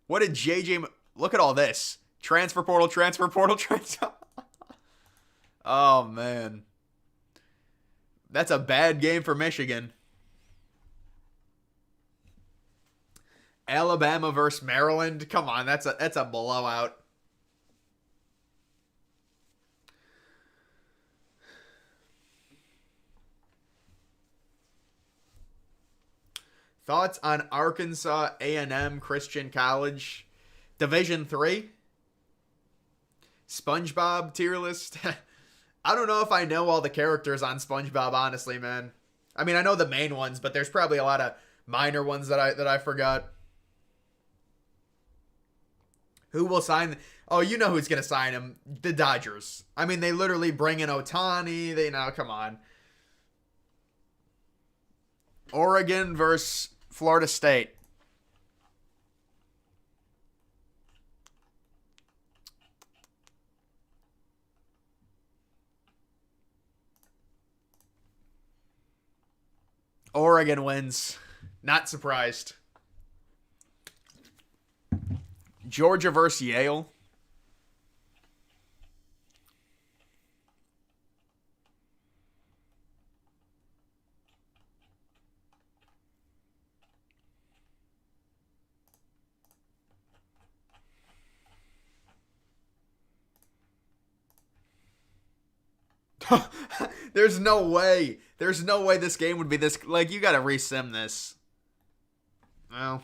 What did JJ... Look at all this. Transfer portal, transfer portal, transfer... Oh, man. That's a bad game for Michigan. Alabama versus Maryland. Come on, that's a blowout. Thoughts on Arkansas A&M Christian College? Division 3? SpongeBob tier list? I don't know if I know all the characters on SpongeBob, honestly, man. I mean, I know the main ones, but there's probably a lot of minor ones that I forgot. Who will sign? Oh, you know who's going to sign him. The Dodgers. I mean, they literally bring in Ohtani. They know, come on. Oregon versus Florida State. Oregon wins. Not surprised. Georgia versus Yale. There's no way. There's no way this game would be this... Like, you gotta resim this. Well...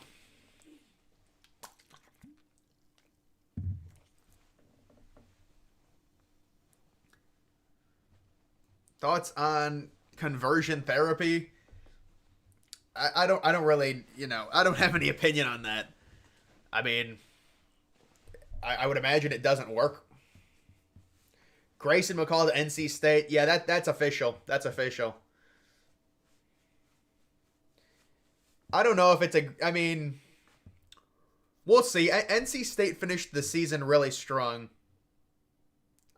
Thoughts on conversion therapy? I don't really, I don't have any opinion on that. I mean, I would imagine it doesn't work. Grayson McCall to NC State. Yeah, that's official. That's official. I don't know if it's I mean, we'll see. NC State finished the season really strong.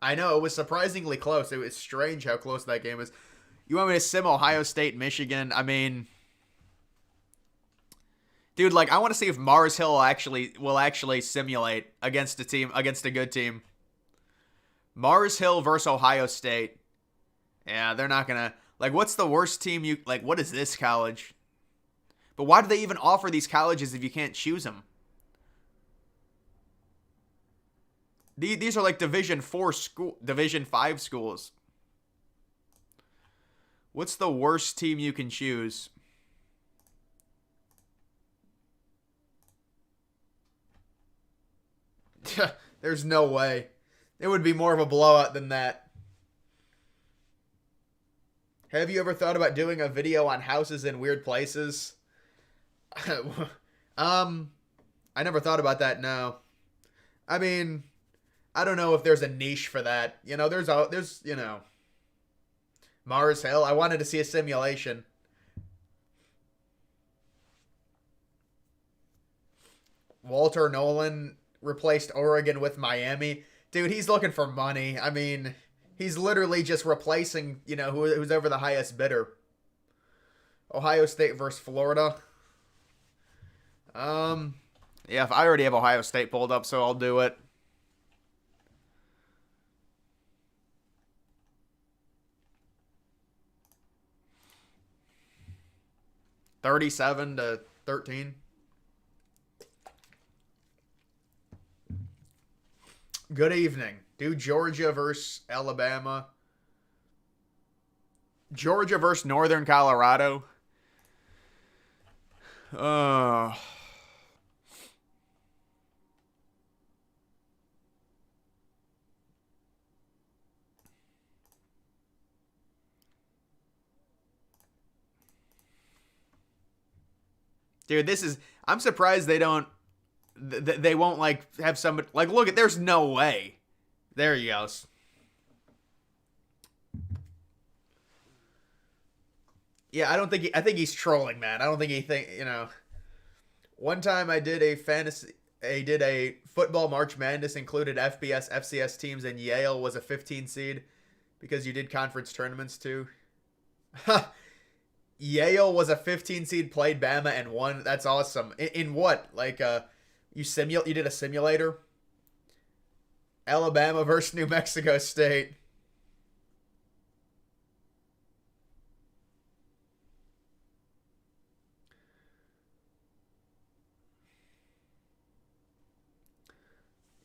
I know, it was surprisingly close. It was strange how close that game is. You want me to sim Ohio State, Michigan? I mean... Dude, like, I want to see if Mars Hill will actually simulate against a good team. Mars Hill versus Ohio State. Yeah, they're not gonna... Like, what's the worst team you... Like, what is this college? But why do they even offer these colleges if you can't choose them? These are like Division 5 schools. What's the worst team you can choose? There's no way. It would be more of a blowout than that. Have you ever thought about doing a video on houses in weird places? I never thought about that, no. I mean... I don't know if there's a niche for that. There's Mars Hill. I wanted to see a simulation. Walter Nolan replaced Oregon with Miami. Dude, he's looking for money. I mean, he's literally just replacing, who's over the highest bidder. Ohio State versus Florida. Yeah, if I already have Ohio State pulled up, so I'll do it. 37-13. Good evening. Do Georgia versus Alabama. Georgia versus Northern Colorado. Dude, this is... I'm surprised they don't... They won't, like, have somebody... Like, look, there's no way. There he goes. Yeah, I don't think... I think he's trolling, man. I don't think he think... You know... One time I did a fantasy... I did a football March Madness, included FBS, FCS teams, and Yale was a 15 seed because you did conference tournaments, too. Yale was a 15 seed, played Bama, and won. That's awesome. In what? Like, you did a simulator? Alabama versus New Mexico State.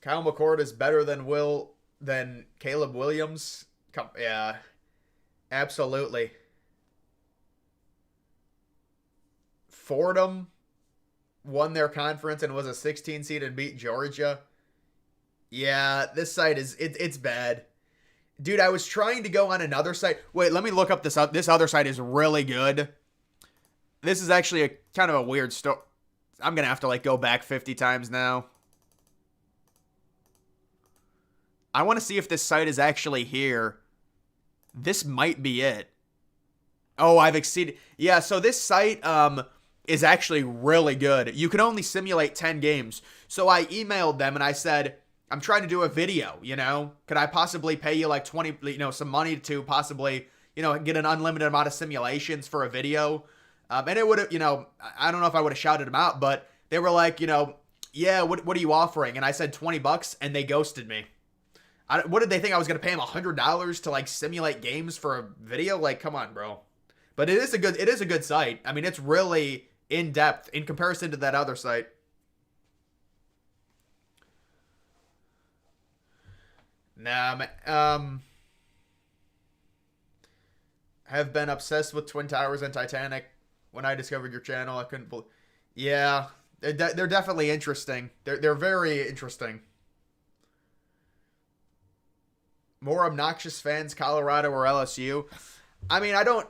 Kyle McCord is better than Caleb Williams. Yeah, absolutely. Fordham won their conference and was a 16 seed and beat Georgia. Yeah, this site is it's bad. Dude, I was trying to go on another site. Wait, let me look up this other site is really good. This is actually a kind of a weird story. I'm going to have to like go back 50 times now. I want to see if this site is actually here. This might be it. Oh, I've exceeded. Yeah, so this site is actually really good. You can only simulate 10 games. So I emailed them and I said, I'm trying to do a video, you know? Could I possibly pay you like 20, some money to possibly, get an unlimited amount of simulations for a video? And it would have, I don't know if I would have shouted them out, but they were like, yeah, what are you offering? And I said $20 and they ghosted me. What did they think? I was going to pay them $100 to like simulate games for a video? Like, come on, bro. But it is a good site. I mean, it's really in depth in comparison to that other site. Nah, have been obsessed with Twin Towers and Titanic. When I discovered your channel, I couldn't believe. Yeah, they're definitely interesting. They're very interesting. More obnoxious fans, Colorado or LSU? I mean, I don't,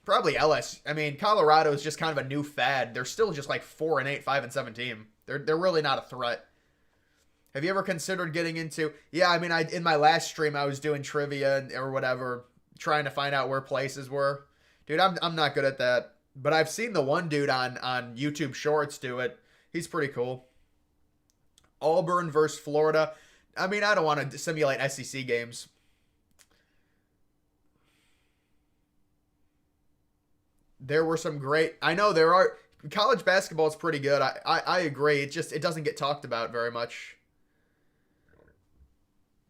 probably LSU. I mean, Colorado is just kind of a new fad. They're still just like 4-8, 5-7 team. They're really not a threat. Have you ever considered getting into? Yeah, I mean, in my last stream, I was doing trivia or whatever, trying to find out where places were. Dude, I'm not good at that. But I've seen the one dude on YouTube Shorts do it. He's pretty cool. Auburn versus Florida. I mean, I don't want to simulate SEC games. There were some great... I know there are... College basketball is pretty good. I agree. It doesn't get talked about very much.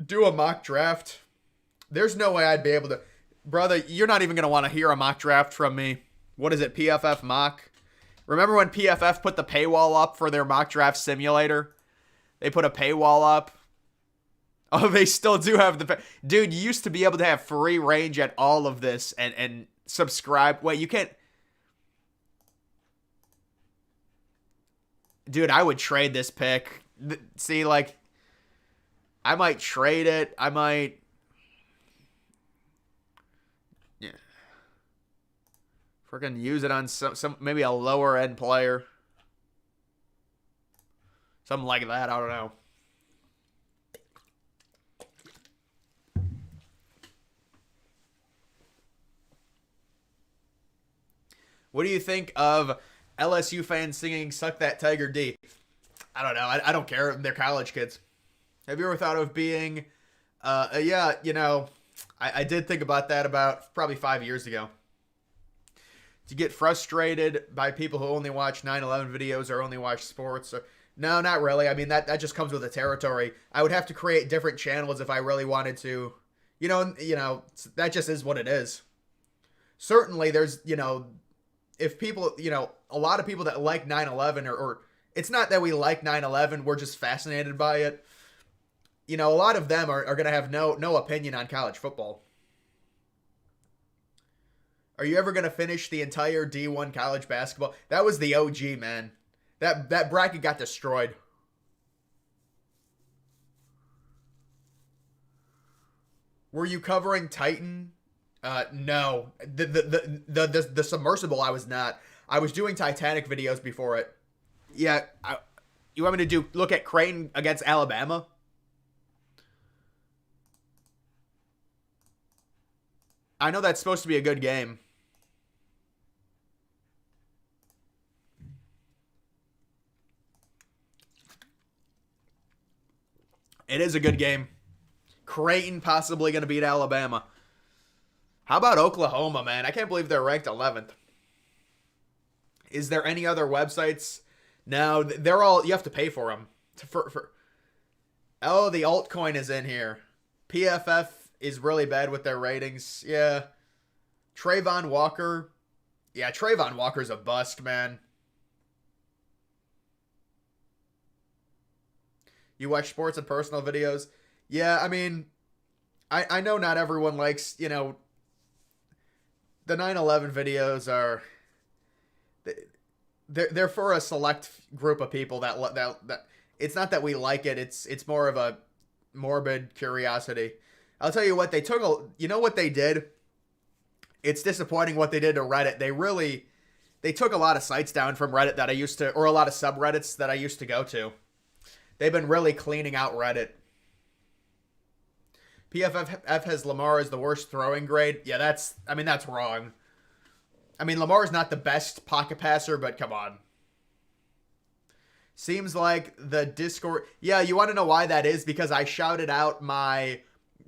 Do a mock draft. There's no way I'd be able to... Brother, you're not even going to want to hear a mock draft from me. What is it? PFF mock? Remember when PFF put the paywall up for their mock draft simulator? They put a paywall up. Oh, they still do have the... Dude, you used to be able to have free range at all of this and subscribe. Wait, you can't... Dude, I would trade this pick. See, like... I might trade it. I might... Yeah. Freaking use it on some maybe a lower end player. Something like that. I don't know. What do you think of LSU fans singing "Suck That Tiger D"? I don't know. I don't care. They're college kids. Have you ever thought of being... yeah, I did think about that about probably 5 years ago. To get frustrated by people who only watch 9/11 videos or only watch sports. No, not really. I mean, that just comes with the territory. I would have to create different channels if I really wanted to. That just is what it is. Certainly, there's, if people, a lot of people that like 9/11 or it's not that we like 9/11, we're just fascinated by it. A lot of them are going to have no opinion on college football. Are you ever going to finish the entire D1 college basketball? That was the OG, man. That bracket got destroyed. Were you covering Titan? No. The submersible, I was not. I was doing Titanic videos before it. Yeah. You want me to look at Creighton against Alabama? I know that's supposed to be a good game. It is a good game. Creighton possibly going to beat Alabama. How about Oklahoma, man? I can't believe they're ranked 11th. Is there any other websites? No, they're all, you have to pay for them. Oh, the altcoin is in here. PFF is really bad with their ratings. Yeah. Trayvon Walker. Yeah, Trayvon Walker's a bust, man. You watch sports and personal videos? Yeah, I mean, I know not everyone likes, the 9/11 videos are, they're for a select group of people that it's not that we like it, it's more of a morbid curiosity. I'll tell you what, you know what they did? It's disappointing what they did to Reddit. They took a lot of sites down from Reddit that I used to, or a lot of subreddits that I used to go to. They've been really cleaning out Reddit. PFF has Lamar as the worst throwing grade. Yeah, that's wrong. I mean, Lamar's not the best pocket passer, but come on. Seems like the Discord... Yeah, you want to know why that is? Because I shouted out my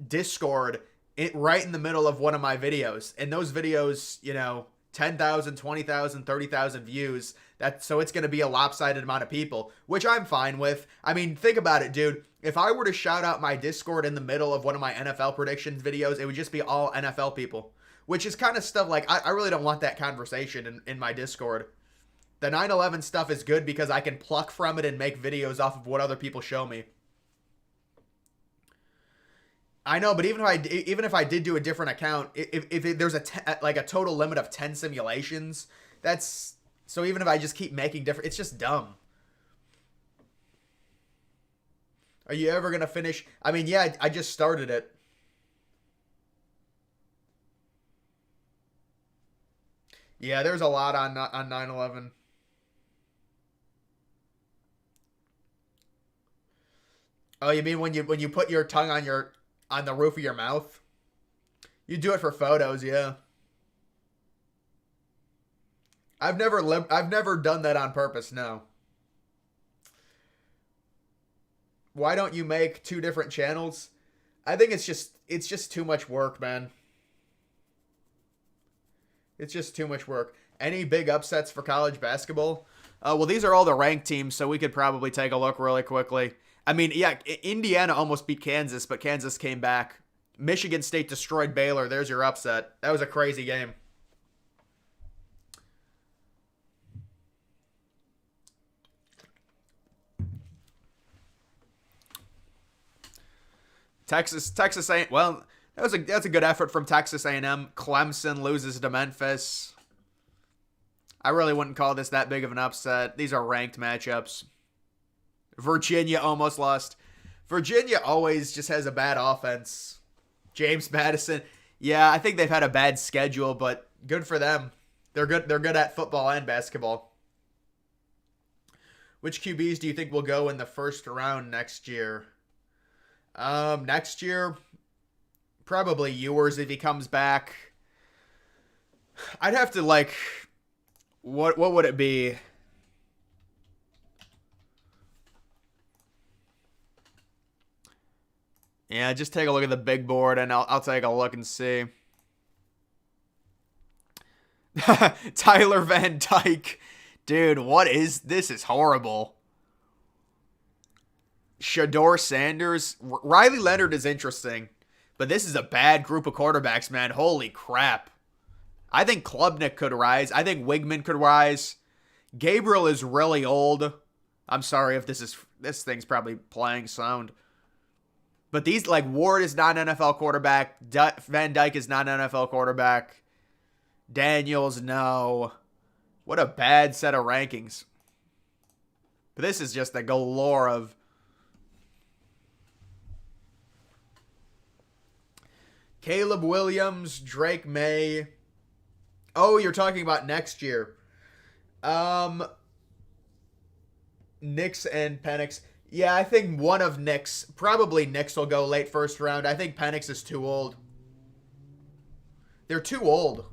Discord right in the middle of one of my videos. And those videos, 10,000, 20,000, 30,000 views. So it's going to be a lopsided amount of people, which I'm fine with. I mean, think about it, dude. If I were to shout out my Discord in the middle of one of my NFL predictions videos, it would just be all NFL people, which is kind of stuff like I really don't want that conversation in my Discord. The 9/11 stuff is good because I can pluck from it and make videos off of what other people show me. I know, but even if I did do a different account, if there's a total limit of 10 simulations, so even if I just keep making different, it's just dumb. Are you ever going to finish? I mean, yeah, I just started it. Yeah, there's a lot on 9/11. Oh, you mean when you put your tongue on the roof of your mouth? You do it for photos, yeah. I've never done that on purpose, no. Why don't you make 2 different channels? I think it's just too much work, man. It's just too much work. Any big upsets for college basketball? Well, these are all the ranked teams, so we could probably take a look really quickly. I mean, yeah, Indiana almost beat Kansas, but Kansas came back. Michigan State destroyed Baylor. There's your upset. That was a crazy game. Texas A&M. Well, that's a good effort from Texas A&M. Clemson loses to Memphis. I really wouldn't call this that big of an upset. These are ranked matchups. Virginia almost lost. Virginia always just has a bad offense. James Madison. Yeah, I think they've had a bad schedule, but good for them. They're good at football and basketball. Which QBs do you think will go in the first round next year? Next year, probably Ewers if he comes back. I'd have to what would it be? Yeah, just take a look at the big board and I'll take a look and see. Tyler Van Dyke. Dude, this is horrible. Shador Sanders. Riley Leonard is interesting. But this is a bad group of quarterbacks, man. Holy crap. I think Klubnik could rise. I think Wigman could rise. Gabriel is really old. I'm sorry if this thing's probably playing sound. But these, like, Ward is not an NFL quarterback. Van Dyke is not an NFL quarterback. Daniels, no. What a bad set of rankings. But this is just a galore of... Caleb Williams, Drake May. Oh, you're talking about next year. Nix and Penix. Yeah, I think one of Nix. Probably Nix will go late first round. I think Penix is too old. They're too old.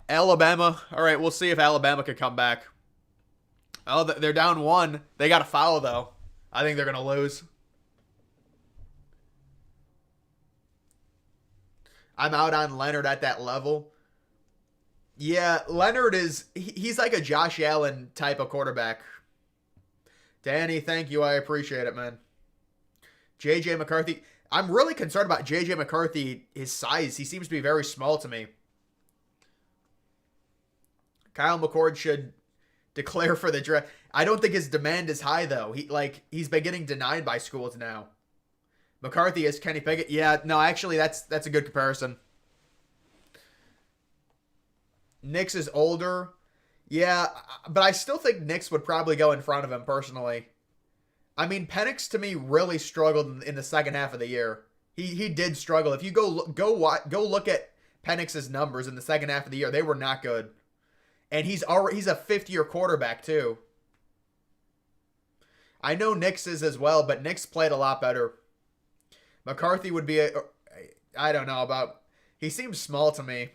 Alabama. All right, we'll see if Alabama can come back. Oh, they're down 1. They got a foul, though. I think they're going to lose. I'm out on Leonard at that level. Yeah, Leonard is... He's like a Josh Allen type of quarterback. Danny, thank you. I appreciate it, man. J.J. McCarthy. I'm really concerned about J.J. McCarthy, his size. He seems to be very small to me. Kyle McCord should declare for the draft. I don't think his demand is high, though. He's been getting denied by schools now. McCarthy is Kenny Pickett. Yeah, no, actually, that's a good comparison. Nix is older. Yeah, but I still think Nix would probably go in front of him, personally. I mean, Penix, to me, really struggled in the second half of the year. He did struggle. If you go look at Penix's numbers in the second half of the year, they were not good. And he's a fifth-year quarterback, too. I know Nix is as well, but Nix played a lot better. McCarthy would be I don't know about... He seems small to me.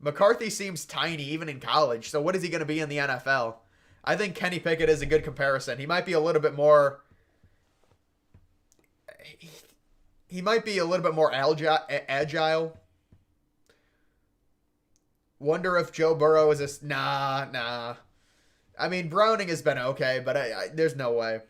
McCarthy seems tiny, even in college. So what is he going to be in the NFL? I think Kenny Pickett is a good comparison. He might be a little bit more... He might be a little bit more agile. Wonder if Joe Burrow is a... Nah. I mean, Browning has been okay, but there's no way.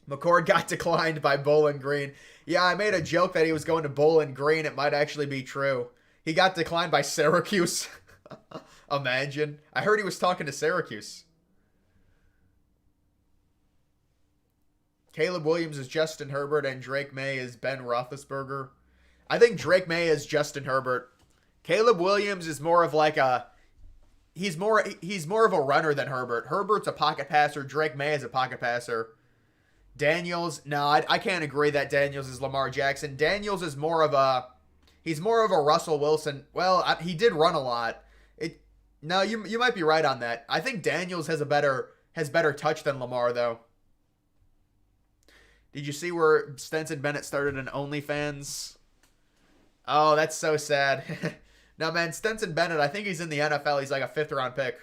McCord got declined by Bowling Green. Yeah, I made a joke that he was going to Bowling Green. It might actually be true. He got declined by Syracuse. Imagine. I heard he was talking to Syracuse. Caleb Williams is Justin Herbert and Drake May is Ben Roethlisberger. I think Drake May is Justin Herbert. Caleb Williams is more of like a... He's more of a runner than Herbert. Herbert's a pocket passer. Drake May is a pocket passer. Daniels, no, I can't agree that Daniels is Lamar Jackson. Daniels is more of a... He's more of a Russell Wilson. Well, he did run a lot. No, you might be right on that. I think Daniels has better touch than Lamar, though. Did you see where Stetson Bennett started an OnlyFans? Oh, that's so sad. No, man, Stetson Bennett, I think he's in the NFL. He's like a 5th-round pick.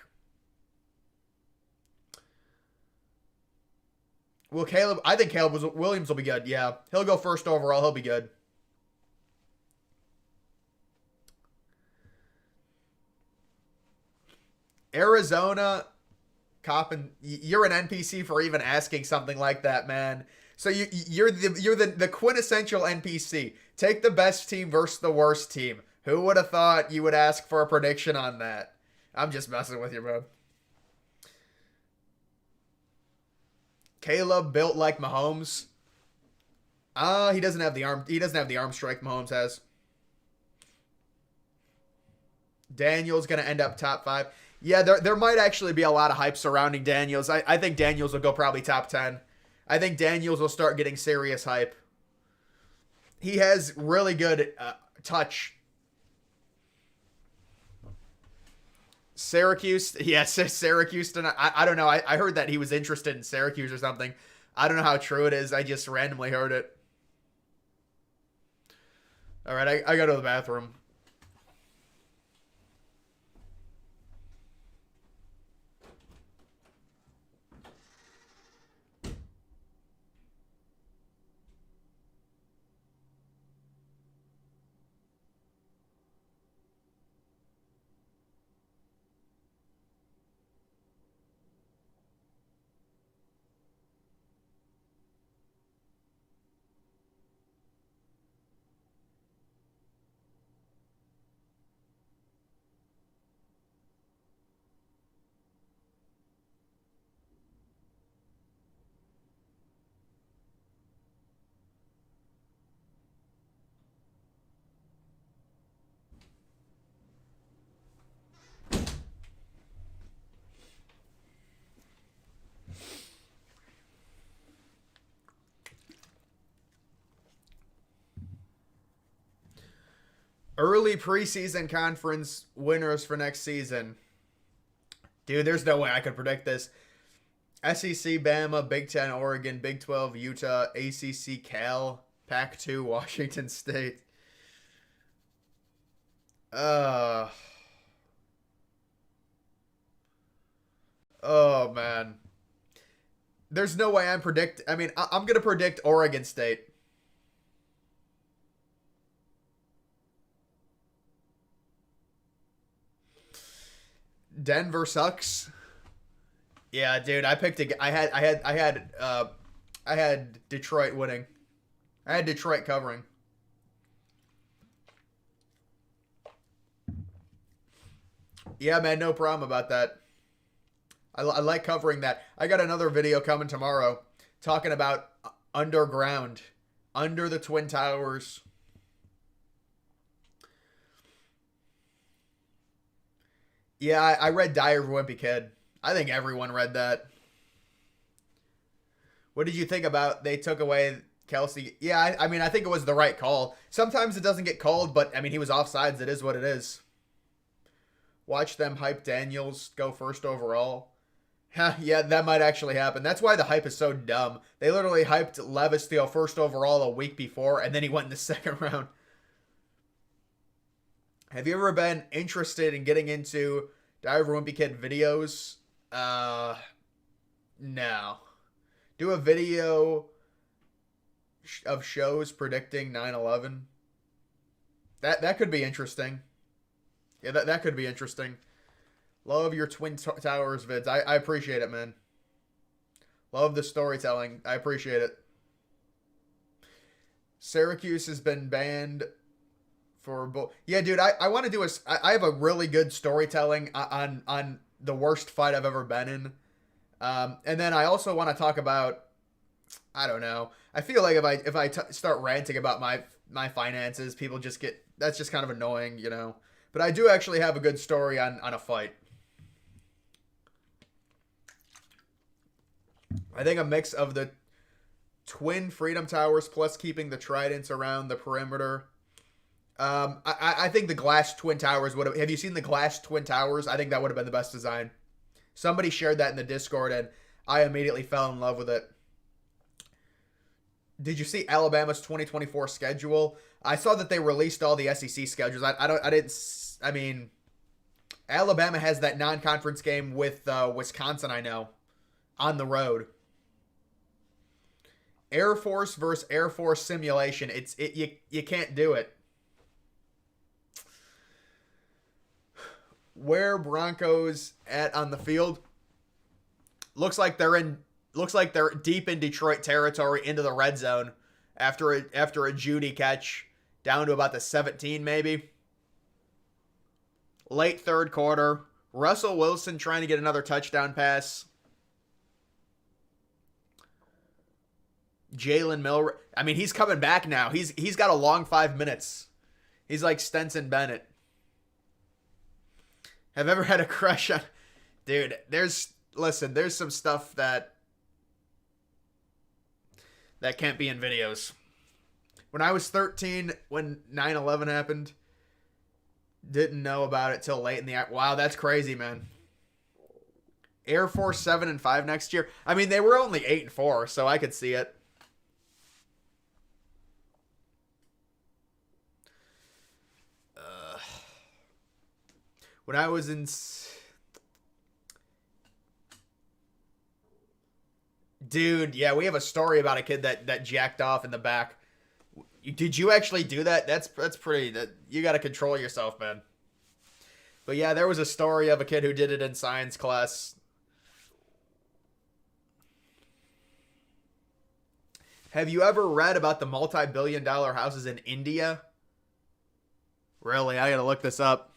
Well, I think Caleb Williams will be good. Yeah, he'll go first overall. He'll be good. Arizona, Coppin, you're an NPC for even asking something like that, man. So you're the quintessential NPC. Take the best team versus the worst team. Who would have thought you would ask for a prediction on that? I'm just messing with you, bro. Caleb built like Mahomes. He doesn't have the arm. He doesn't have the arm strength Mahomes has. Daniel's gonna end up top 5. Yeah, there might actually be a lot of hype surrounding Daniels. I think Daniels will go probably top 10. I think Daniels will start getting serious hype. He has really good touch. Syracuse, yes, Syracuse tonight. I don't know. I heard that he was interested in Syracuse or something. I don't know how true it is. I just randomly heard it. All right, I go to the bathroom. Early preseason conference winners for next season. Dude, there's no way I could predict this. SEC, Bama, Big Ten, Oregon, Big 12, Utah, ACC, Cal, Pac-2, Washington State. Oh, man. There's no way I'm predict. I mean, I'm going to predict Oregon State. Denver sucks. Yeah, dude, I picked I had Detroit winning. I had Detroit covering. Yeah, man, no problem about that. I like covering that. I got another video coming tomorrow talking about underground, under the Twin Towers. Yeah, I read Diary of a Wimpy Kid. I think everyone read that. What did you think about they took away Kelsey? Yeah, I mean, I think it was the right call. Sometimes it doesn't get called, but, I mean, he was offsides. It is what it is. Watch them hype Daniels go first overall. Yeah, that might actually happen. That's why the hype is so dumb. They literally hyped Levis to go first overall a week before, and then he went in the second round. Have you ever been interested in getting into Diary of a Wimpy Kid videos? No. Do a video of shows predicting 9/11. That could be interesting. Yeah, that could be interesting. Love your Twin Towers vids. I appreciate it, man. Love the storytelling. I appreciate it. Syracuse has been banned for both. Yeah, dude, I want to do I have a really good storytelling on the worst fight I've ever been in. And then I also want to talk about, I don't know. I feel like if I start ranting about my finances, people just get, that's just kind of annoying, you know. But I do actually have a good story on a fight. I think a mix of the twin Freedom Towers plus keeping the tridents around the perimeter. I think the glass Twin Towers would have you seen the glass Twin Towers? I think that would have been the best design. Somebody shared that in the Discord, and I immediately fell in love with it. Did you see Alabama's 2024 schedule? I saw that they released all the SEC schedules. I mean, Alabama has that non-conference game with Wisconsin, I know, on the road. Air Force versus Air Force simulation. You can't do it. Where Broncos at on the field? Looks like they're deep in Detroit territory into the red zone after a Judy catch down to about the 17 maybe. Late third quarter, Russell Wilson trying to get another touchdown pass. Jalen Milroe. I mean, he's coming back now. He's got a long 5 minutes. He's like Stenson Bennett. Have ever had a crush on... Dude, there's some stuff that can't be in videos. When I was 13, when 9/11 happened, didn't know about it till late in the... Wow, that's crazy, man. Air Force 7-5 next year. I mean, they were only 8-4, so I could see it. When I was in... Dude, yeah, we have a story about a kid that jacked off in the back. Did you actually do that? That's pretty... you got to control yourself, man. But yeah, there was a story of a kid who did it in science class. Have you ever read about the multi-billion-dollar houses in India? Really? I got to look this up.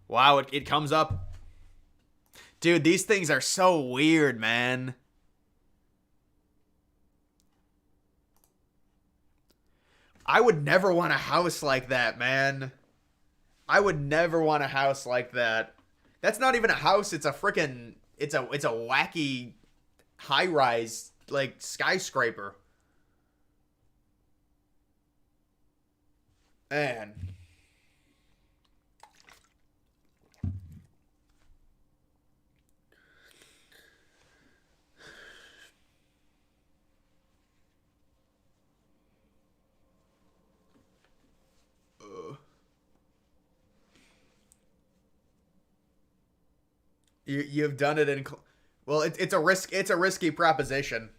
Wow, it comes up. Dude, these things are so weird, man. I would never want a house like that, man. I would never want a house like that. That's not even a house, it's a freaking... It's a wacky high rise, like skyscraper. Man. You've done it in. Well, it's a risk. It's a risky proposition.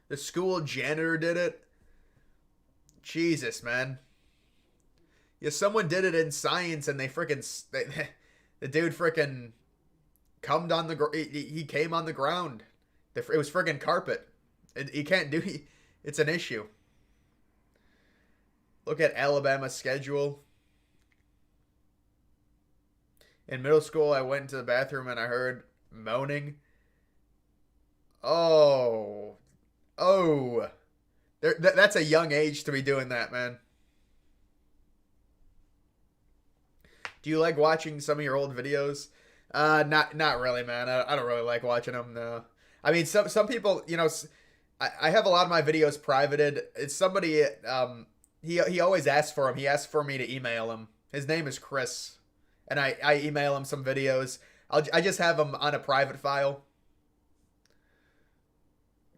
The school janitor did it. Jesus, man. Yeah, someone did it in science, and the dude freaking cummed on the he came on the ground. It was freaking carpet. He can't do. It's an issue. Look at Alabama's schedule. In middle school, I went into the bathroom and I heard moaning. Oh, oh, that's a young age to be doing that, man. Do you like watching some of your old videos? Not really, man. I don't really like watching them. No. I mean, some people, I have a lot of my videos privated. It's somebody, he always asks for them. He asks for me to email him. His name is Chris, and I email him some videos. I just have them on a private file.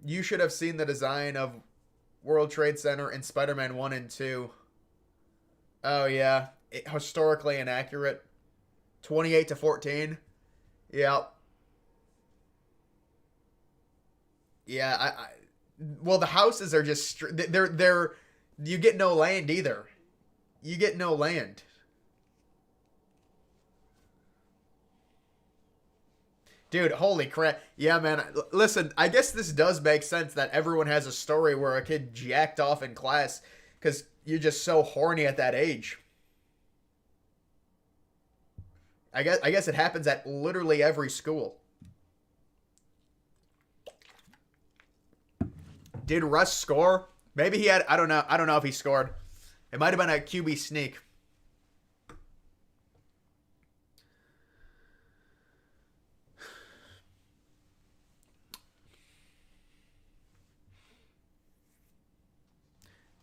You should have seen the design of World Trade Center in Spider-Man 1 and 2. Oh, yeah. Historically inaccurate. 28-14. Yeah. Yeah, well, the houses are just they're you get no land either. You get no land. Dude, holy crap. Yeah, man. Listen, I guess this does make sense that everyone has a story where a kid jacked off in class because you're just so horny at that age. I guess it happens at literally every school. Did Russ score? Maybe he had. I don't know. I don't know if he scored. It might have been a QB sneak.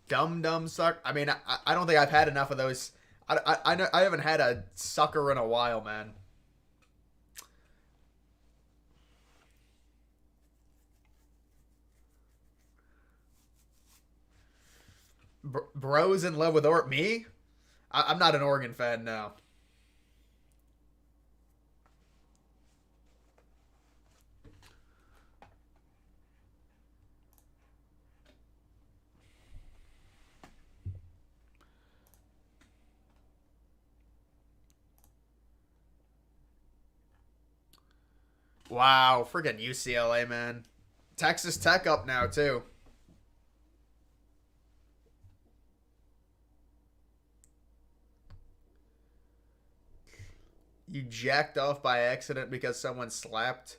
Dum suck. I mean, I don't think I've had enough of those. I haven't had a sucker in a while, man. Bros in love with me? I'm not an Oregon fan now. Wow, freaking UCLA, man. Texas Tech up now too. You jacked off by accident because someone slapped.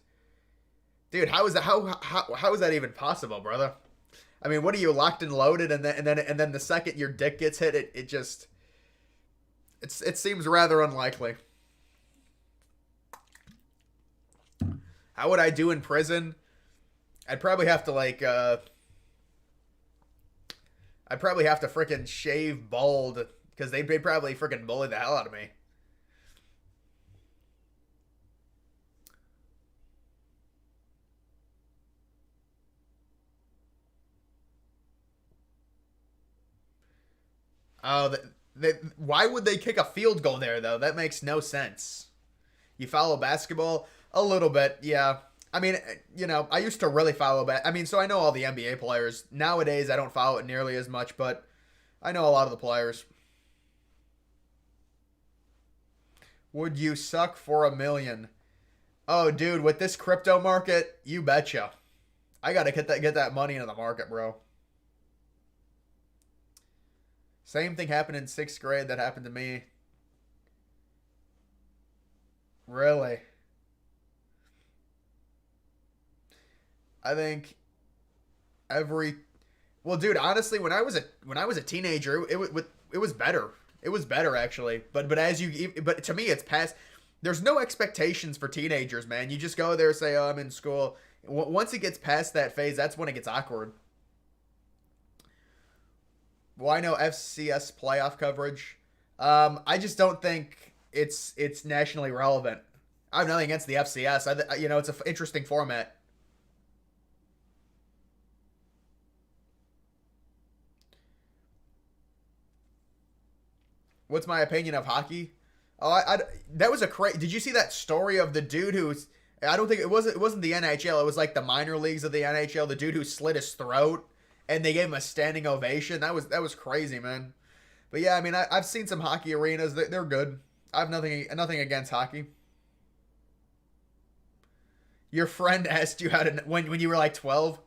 Dude, how is that how is that even possible, brother? I mean, what are you, locked and loaded, and then the second your dick gets hit, it just it seems rather unlikely. How would I do in prison? I'd probably have to I'd probably have to freaking shave bald because they'd probably freaking bully the hell out of me. Oh, why would they kick a field goal there though? That makes no sense. You follow basketball a little bit, yeah. I mean, I used to really follow I mean, so I know all the NBA players. Nowadays, I don't follow it nearly as much, but I know a lot of the players. Would you suck for $1 million? Oh, dude, with this crypto market, you betcha. I gotta get that money into the market, bro. Same thing happened in sixth grade that happened to me. Really? I think every Well, dude, honestly, when I was a teenager, it was better. It was better actually. But to me, it's past. There's no expectations for teenagers, man. You just go there, say, "Oh, I'm in school." Once it gets past that phase, that's when it gets awkward. Why no FCS playoff coverage? I just don't think it's nationally relevant. I have nothing against the FCS. It's an interesting format. What's my opinion of hockey? Oh, that was a crazy. Did you see that story of the dude who's? I don't think it wasn't the NHL. It was like the minor leagues of the NHL. The dude who slit his throat, and they gave him a standing ovation. That was crazy, man. But yeah, I mean, I've seen some hockey arenas. They're good. I have nothing against hockey. Your friend asked you how to when you were like 12.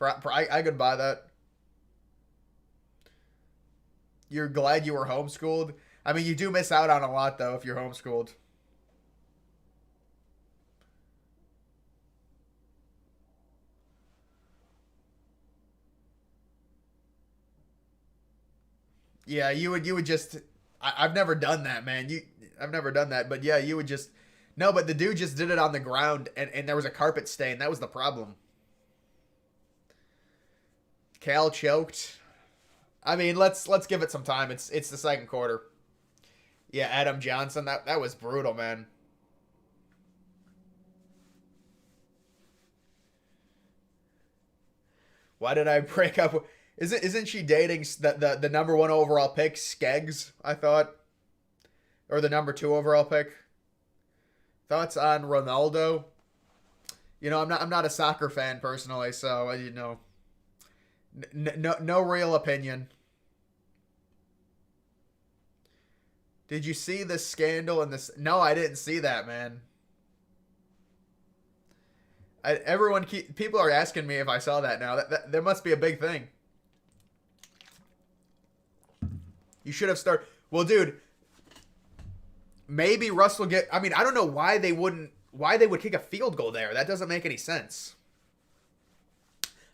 I could buy that. You're glad you were homeschooled. I mean, you do miss out on a lot though if you're homeschooled. Yeah, you would just. I've never done that, man. I've never done that, but yeah, you would just. No, but the dude just did it on the ground, and there was a carpet stain. That was the problem. Cal choked. I mean, let's give it some time. It's the second quarter. Yeah, Adam Johnson. That was brutal, man. Why did I break up? Isn't she dating the number one overall pick, Skeggs? I thought, or the number two overall pick. Thoughts on Ronaldo? I'm not a soccer fan personally, so no real opinion. Did you see the scandal in this? No, I didn't see that, man. People are asking me if I saw that now. There must be a big thing. You should have started. Well, dude, maybe Russ will get. I mean, I don't know why they would kick a field goal there. That doesn't make any sense.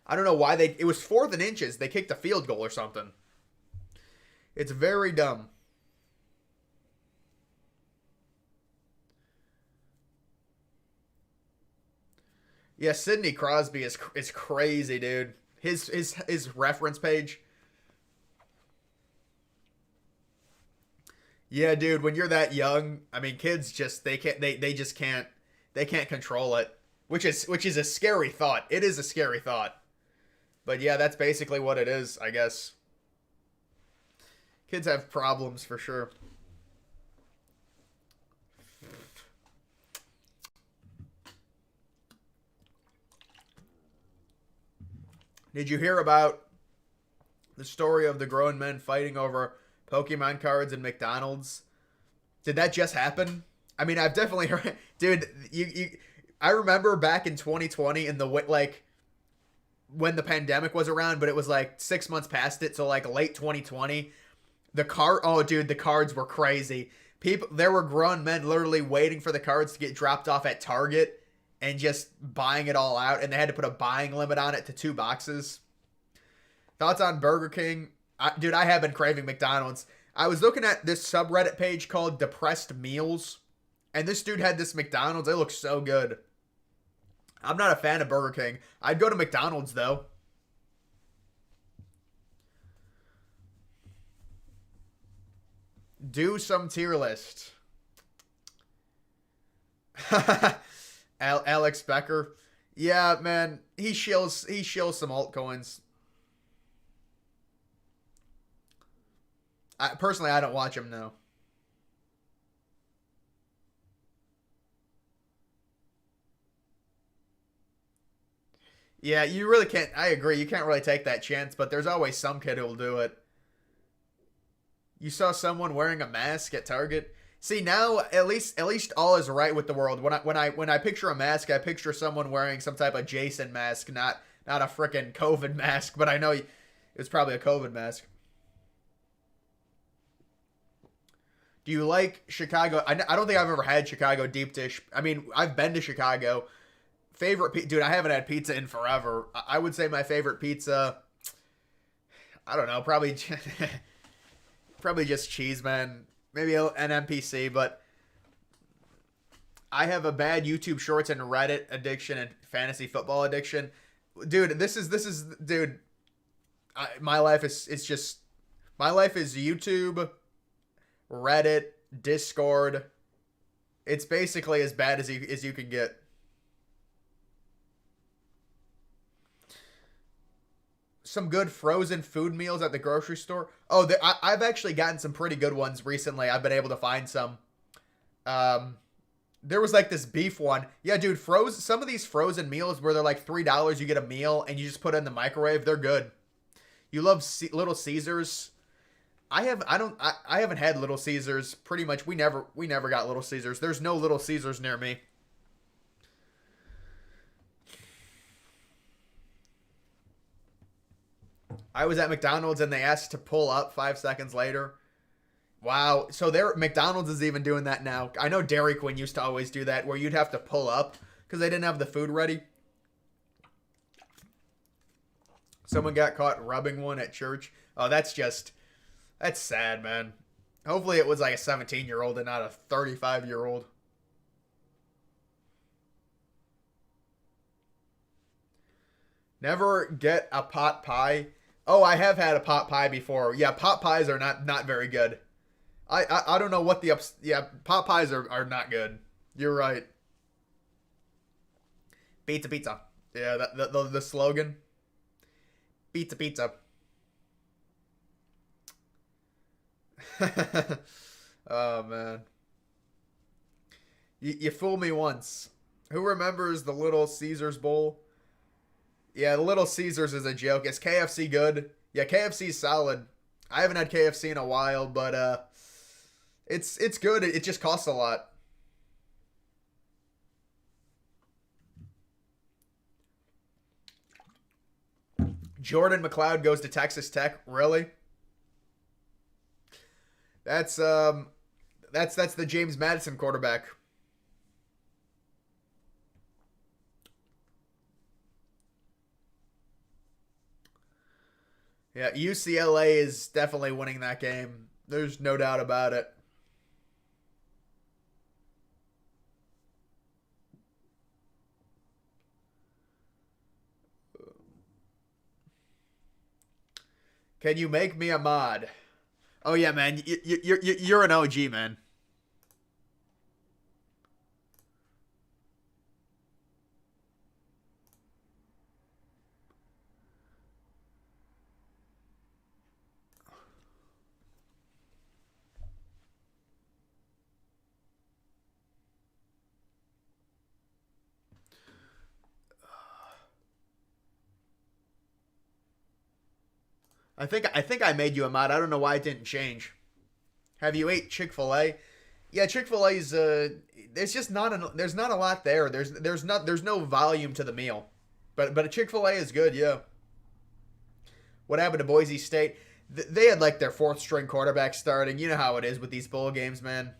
I don't know why they. It was fourth and inches. They kicked a field goal or something. It's very dumb. Yeah, Sidney Crosby is crazy, dude. His reference page. Yeah, dude, when you're that young, I mean, kids just they just can't control it, which is a scary thought. It is a scary thought. But yeah, that's basically what it is, I guess. Kids have problems for sure. Did you hear about the story of the grown men fighting over Pokemon cards in McDonald's? Did that just happen? I mean, I've definitely heard, dude. I remember back in 2020 in the like when the pandemic was around, but it was like 6 months past it, so like late 2020. Oh, dude, the cards were crazy. There were grown men literally waiting for the cards to get dropped off at Target and just buying it all out, and they had to put a buying limit on it to 2 boxes. Thoughts on Burger King? Dude, I have been craving McDonald's. I was looking at this subreddit page called Depressed Meals, and this dude had this McDonald's. It looks so good. I'm not a fan of Burger King. I'd go to McDonald's, though. Do some tier list. Alex Becker. Yeah, man. He shills some altcoins. Personally, I don't watch him, no. Yeah, you really can't. I agree. You can't really take that chance, but there's always some kid who will do it. You saw someone wearing a mask at Target. See, now at least all is right with the world. When I picture a mask, I picture someone wearing some type of Jason mask, not a freaking COVID mask. But I know it was probably a COVID mask. Do you like Chicago? I don't think I've ever had Chicago deep dish. I mean, I've been to Chicago. Dude, I haven't had pizza in forever. I would say my favorite pizza. I don't know, probably probably just cheese, man. Maybe an NPC, but I have a bad YouTube Shorts and Reddit addiction and fantasy football addiction, dude. Dude. My life is it's just my life is YouTube, Reddit, Discord. It's basically as bad as you can get. Some good frozen food meals at the grocery store. Oh, I've actually gotten some pretty good ones recently. I've been able to find some. There was like this beef one. Yeah, dude, some of these frozen meals where they're like $3, you get a meal and you just put it in the microwave. They're good. You love Little Caesars. I haven't had Little Caesars pretty much. We never got Little Caesars. There's no Little Caesars near me. I was at McDonald's and they asked to pull up 5 seconds later. Wow. So McDonald's is even doing that now. I know Dairy Queen used to always do that where you'd have to pull up because they didn't have the food ready. Someone got caught rubbing one at church. Oh, that's sad, man. Hopefully it was like a 17-year-old and not a 35-year-old. Never get a pot pie. Oh, I have had a pot pie before. Yeah, pot pies are not very good. I don't know what yeah, pot pies are not good. You're right. Pizza pizza. Yeah, the slogan. Pizza pizza. Oh man. You fool me once. Who remembers the Little Caesars bowl? Yeah, the Little Caesars is a joke. Is KFC good? Yeah, KFC's solid. I haven't had KFC in a while, but it's good. It just costs a lot. Jordan McLeod goes to Texas Tech. Really? That's the James Madison quarterback. Yeah, UCLA is definitely winning that game. There's no doubt about it. Can you make me a mod? Oh yeah, man. You're an OG, man. I think I made you a mod. I don't know why it didn't change. Have you ate Chick-fil-A? Yeah, Chick-fil-A's there's just there's not a lot there. There's no volume to the meal. But a Chick-fil-A is good, yeah. What happened to Boise State? They had like their fourth string quarterback starting. You know how it is with these bowl games, man.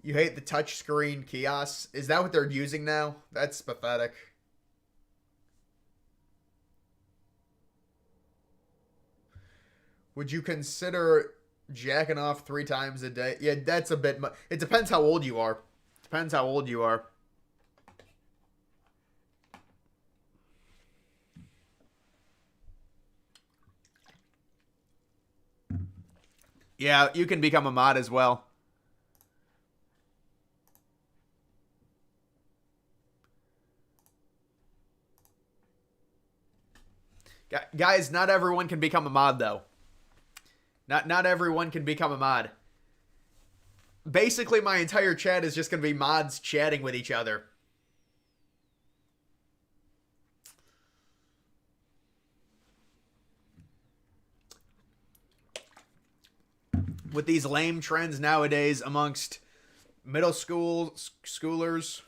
You hate the touchscreen kiosks? Is that what they're using now? That's pathetic. Would you consider jacking off 3 times a day? Yeah, that's a bit much. It depends how old you are. Depends how old you are. Yeah, you can become a mod as well. Guys, not everyone can become a mod, though. Not everyone can become a mod. Basically, my entire chat is just going to be mods chatting with each other. With these lame trends nowadays amongst middle schoolers.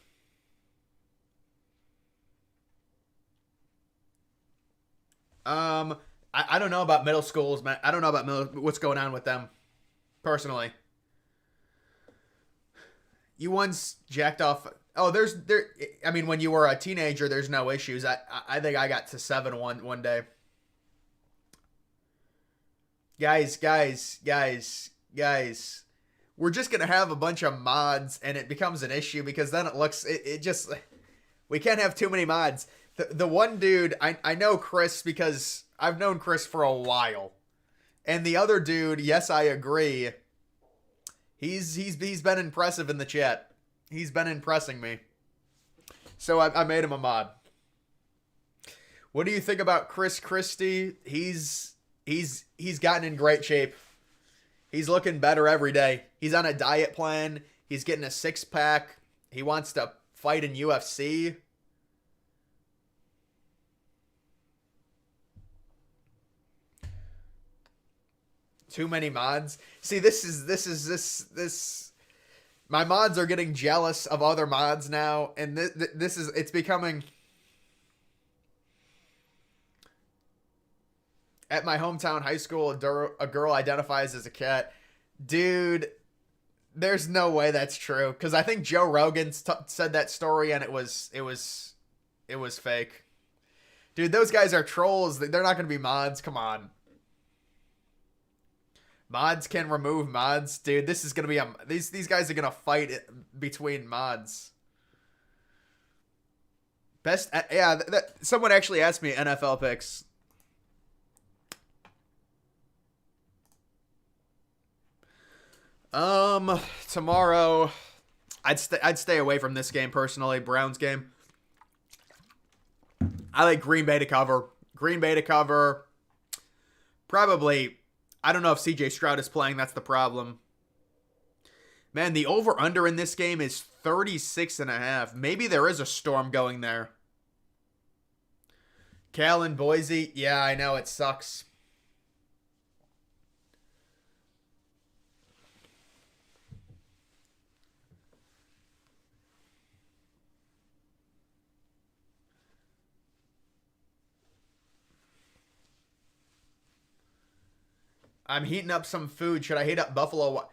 I don't know about middle schools, man. I don't know about what's going on with them, personally. You once jacked off Oh, there. I mean, when you were a teenager, there's no issues. I think I got to 7 one day. Guys. We're just gonna have a bunch of mods, and it becomes an issue because then it just we can't have too many mods. The one dude I know Chris because I've known Chris for a while, and the other dude, yes, I agree. He's been impressive in the chat. He's been impressing me. So I made him a mod. What do you think about Chris Christie? He's gotten in great shape. He's looking better every day. He's on a diet plan. He's getting a 6-pack. He wants to fight in UFC. Too many mods. See, this. My mods are getting jealous of other mods now, and it's becoming. At my hometown high school, a girl identifies as a cat. Dude, there's no way that's true. Because I think Joe Rogan said that story, and it was fake. Dude, those guys are trolls. They're not going to be mods. Come on. Mods can remove mods. Dude, this is going to be these guys are going to fight between mods. Best, yeah, someone actually asked me NFL picks. Tomorrow, I'd stay away from this game personally. Browns game. I like Green Bay to cover. Green Bay to cover. Probably, I don't know if CJ Stroud is playing. That's the problem. Man, the over-under in this game is 36.5. Maybe there is a storm going there. Cal and Boise. Yeah, I know. It sucks. I'm heating up some food. Should I heat up Buffalo?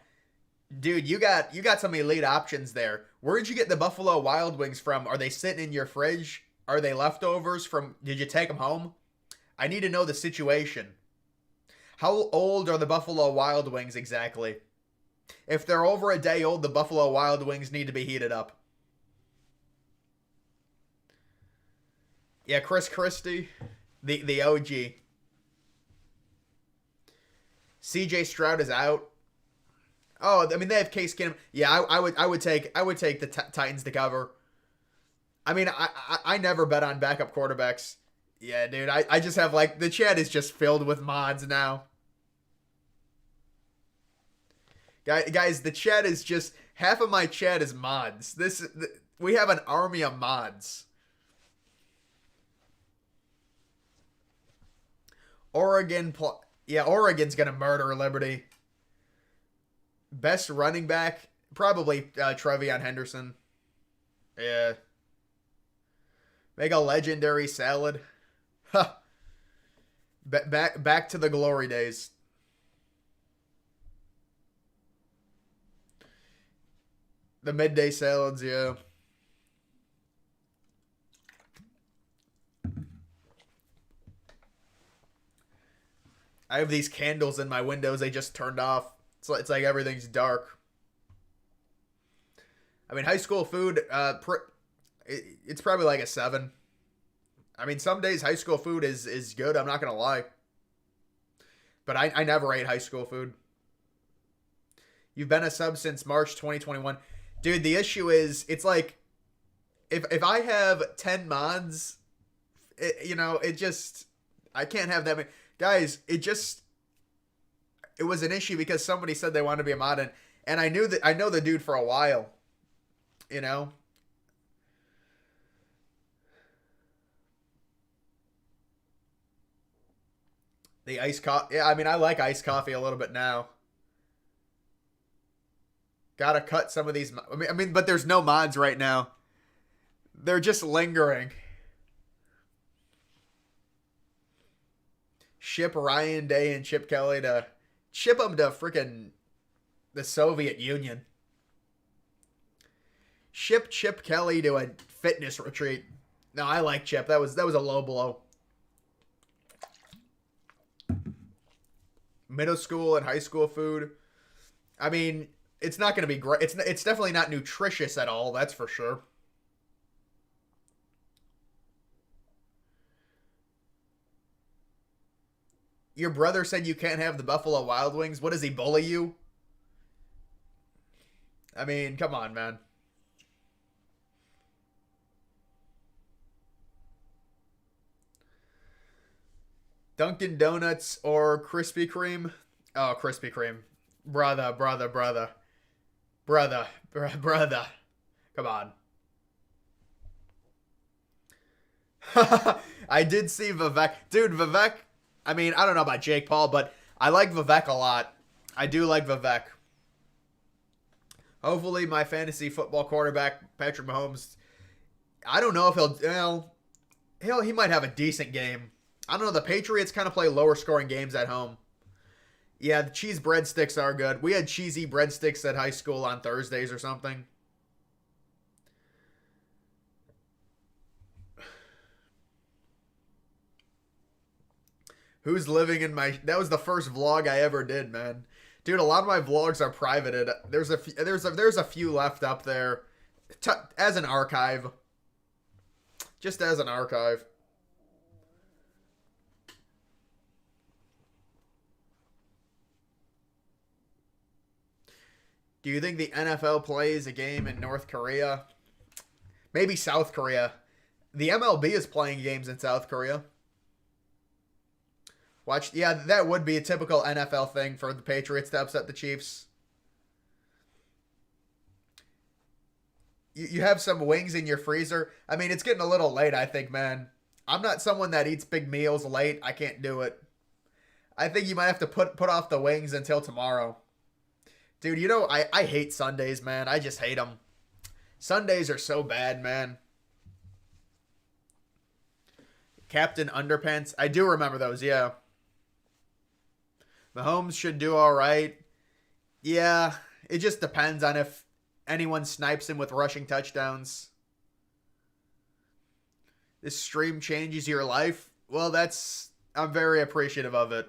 Dude, you got some elite options there. Where'd you get the Buffalo Wild Wings from? Are they sitting in your fridge? Are they leftovers from? Did you take them home? I need to know the situation. How old are the Buffalo Wild Wings exactly? If they're over a day old, the Buffalo Wild Wings need to be heated up. Yeah, Chris Christie, the OG. CJ Stroud is out. Oh, I mean they have Case Keenum. Yeah, I would take the Titans to cover. I mean I never bet on backup quarterbacks. Yeah, dude, I just have like the chat is just filled with mods now. Guys, the chat is just half of my chat is mods. We have an army of mods. Yeah, Oregon's going to murder Liberty. Best running back? Probably Trevion Henderson. Yeah. Make a legendary salad. Huh. Back to the glory days. The midday salads, yeah. I have these candles in my windows. They just turned off. It's like everything's dark. I mean, high school food, it's probably like a 7. I mean, some days high school food is good. I'm not going to lie. But I never ate high school food. You've been a sub since March 2021. Dude, the issue is, it's like, if I have 10 mods, it just, I can't have that many. Guys, it was an issue because somebody said they wanted to be a mod, and I know the dude for a while, The iced coffee, yeah, I mean, I like iced coffee a little bit now. Gotta cut some of these, I mean, but there's no mods right now. They're just lingering. Ship Ryan Day and Chip Kelly to ship them to freaking the Soviet Union. Ship Chip Kelly to a fitness retreat. No, I like Chip. That was a low blow. Middle school and high school food. I mean, it's not going to be great. It's definitely not nutritious at all. That's for sure. Your brother said you can't have the Buffalo Wild Wings. What does he bully you? I mean, come on, man. Dunkin' Donuts or Krispy Kreme? Oh, Krispy Kreme. Brother, brother, brother. Brother, brother. Come on. I did see Vivek. Dude, Vivek, I mean, I don't know about Jake Paul, but I like Vivek a lot. I do like Vivek. Hopefully my fantasy football quarterback, Patrick Mahomes, I don't know if he might have a decent game. I don't know. The Patriots kind of play lower scoring games at home. Yeah, the cheese breadsticks are good. We had cheesy breadsticks at high school on Thursdays or something. Who's living in my... That was the first vlog I ever did, man. Dude, a lot of my vlogs are privated. There's a few left up there as an archive. Just as an archive. Do you think the NFL plays a game in North Korea? Maybe South Korea. The MLB is playing games in South Korea. Watch, yeah, that would be a typical NFL thing for the Patriots to upset the Chiefs. You have some wings in your freezer. I mean, it's getting a little late, I think, man. I'm not someone that eats big meals late. I can't do it. I think you might have to put off the wings until tomorrow. Dude, you know, I hate Sundays, man. I just hate them. Sundays are so bad, man. Captain Underpants. I do remember those, yeah. Mahomes should do all right. Yeah, it just depends on if anyone snipes him with rushing touchdowns. This stream changes your life. Well, I'm very appreciative of it.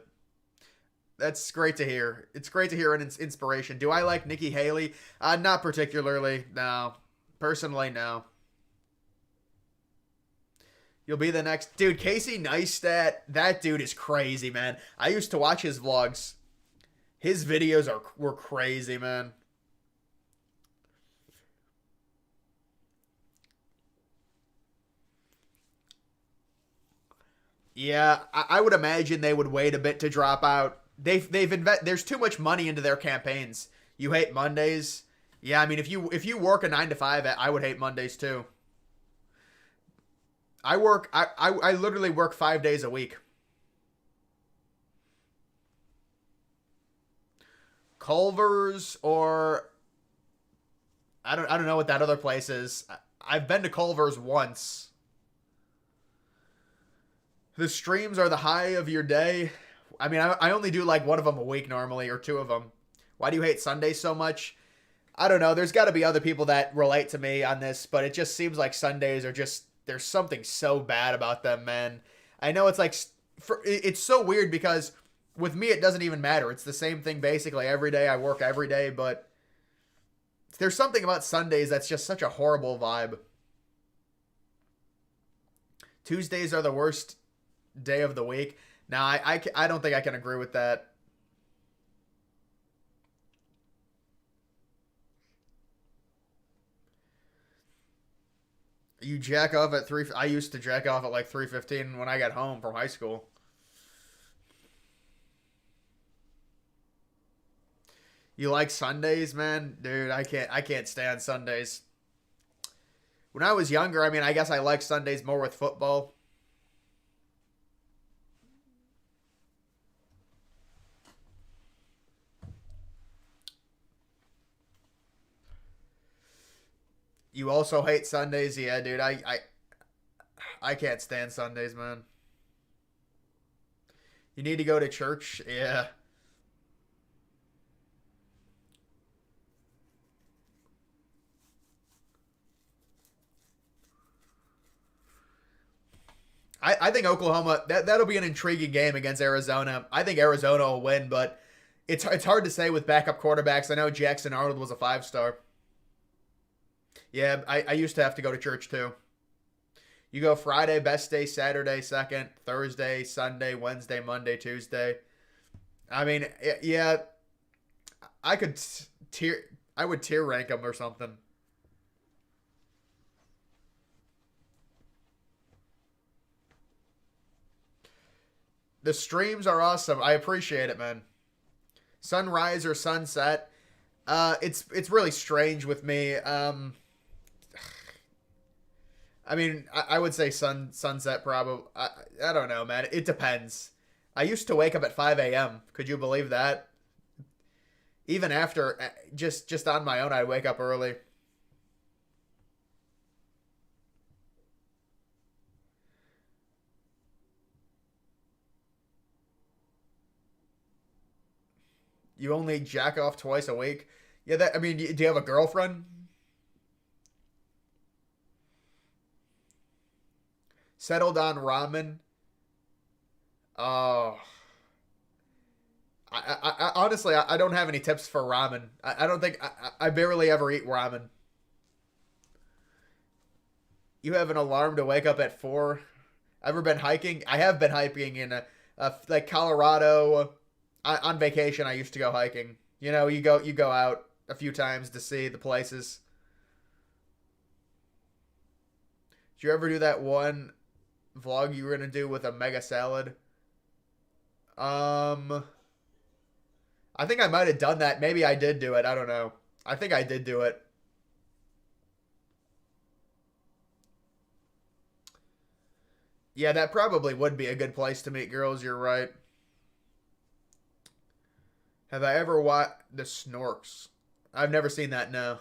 That's great to hear. It's great to hear an inspiration. Do I like Nikki Haley? Not particularly. No. Personally, no. You'll be the next... Dude, Casey Neistat, that dude is crazy, man. I used to watch his vlogs. His videos were crazy, man. Yeah, I would imagine they would wait a bit to drop out. There's too much money into their campaigns. You hate Mondays? Yeah, I mean, if you work a 9 to 5, I would hate Mondays too. I literally work 5 days a week. Culver's or I don't know what that other place is. I've been to Culver's once. The streams are the high of your day. I mean, I only do like one of them a week normally, or two of them. Why do you hate Sundays so much? I don't know. There's got to be other people that relate to me on this, but it just seems like Sundays are just... There's something so bad about them, man. I know it's like... It's so weird because with me, it doesn't even matter. It's the same thing basically every day. I work every day, but there's something about Sundays that's just such a horrible vibe. Tuesdays are the worst day of the week. Now, I don't think I can agree with that. You jack off at 3... I used to jack off at like 3:15 when I got home from high school. You like Sundays, man? Dude, I can't stand Sundays. When I was younger, I mean, I guess I like Sundays more with football. You also hate Sundays? Yeah, dude. I can't stand Sundays, man. You need to go to church? Yeah. I think Oklahoma that'll be an intriguing game against Arizona. I think Arizona will win, but it's hard to say with backup quarterbacks. I know Jackson Arnold was a 5-star. Yeah, I used to have to go to church too. You go Friday, best day, Saturday, second, Thursday, Sunday, Wednesday, Monday, Tuesday. I mean, yeah, I could tier. I would tier rank them or something. The streams are awesome. I appreciate it, man. Sunrise or sunset. It's really strange with me. I mean, I would say sunset probably. I don't know, man. It depends. I used to wake up at 5 a.m. Could you believe that? Even after just on my own, I'd wake up early. You only jack off twice a week. Yeah, that I mean, do you have a girlfriend? Settled on ramen. Oh, honestly, I don't have any tips for ramen. I don't think I barely ever eat ramen. You have an alarm to wake up at 4. Ever been hiking? I have been hiking in like Colorado. On vacation, I used to go hiking. You know, you go out a few times to see the places. Did you ever do that one vlog you were gonna do with a mega salad? Um, I think I might have done that. Maybe I did do it. I don't know. I think I did do it. Yeah, that probably would be a good place to meet girls. You're right. Have I ever watched the Snorks? I've never seen that. No.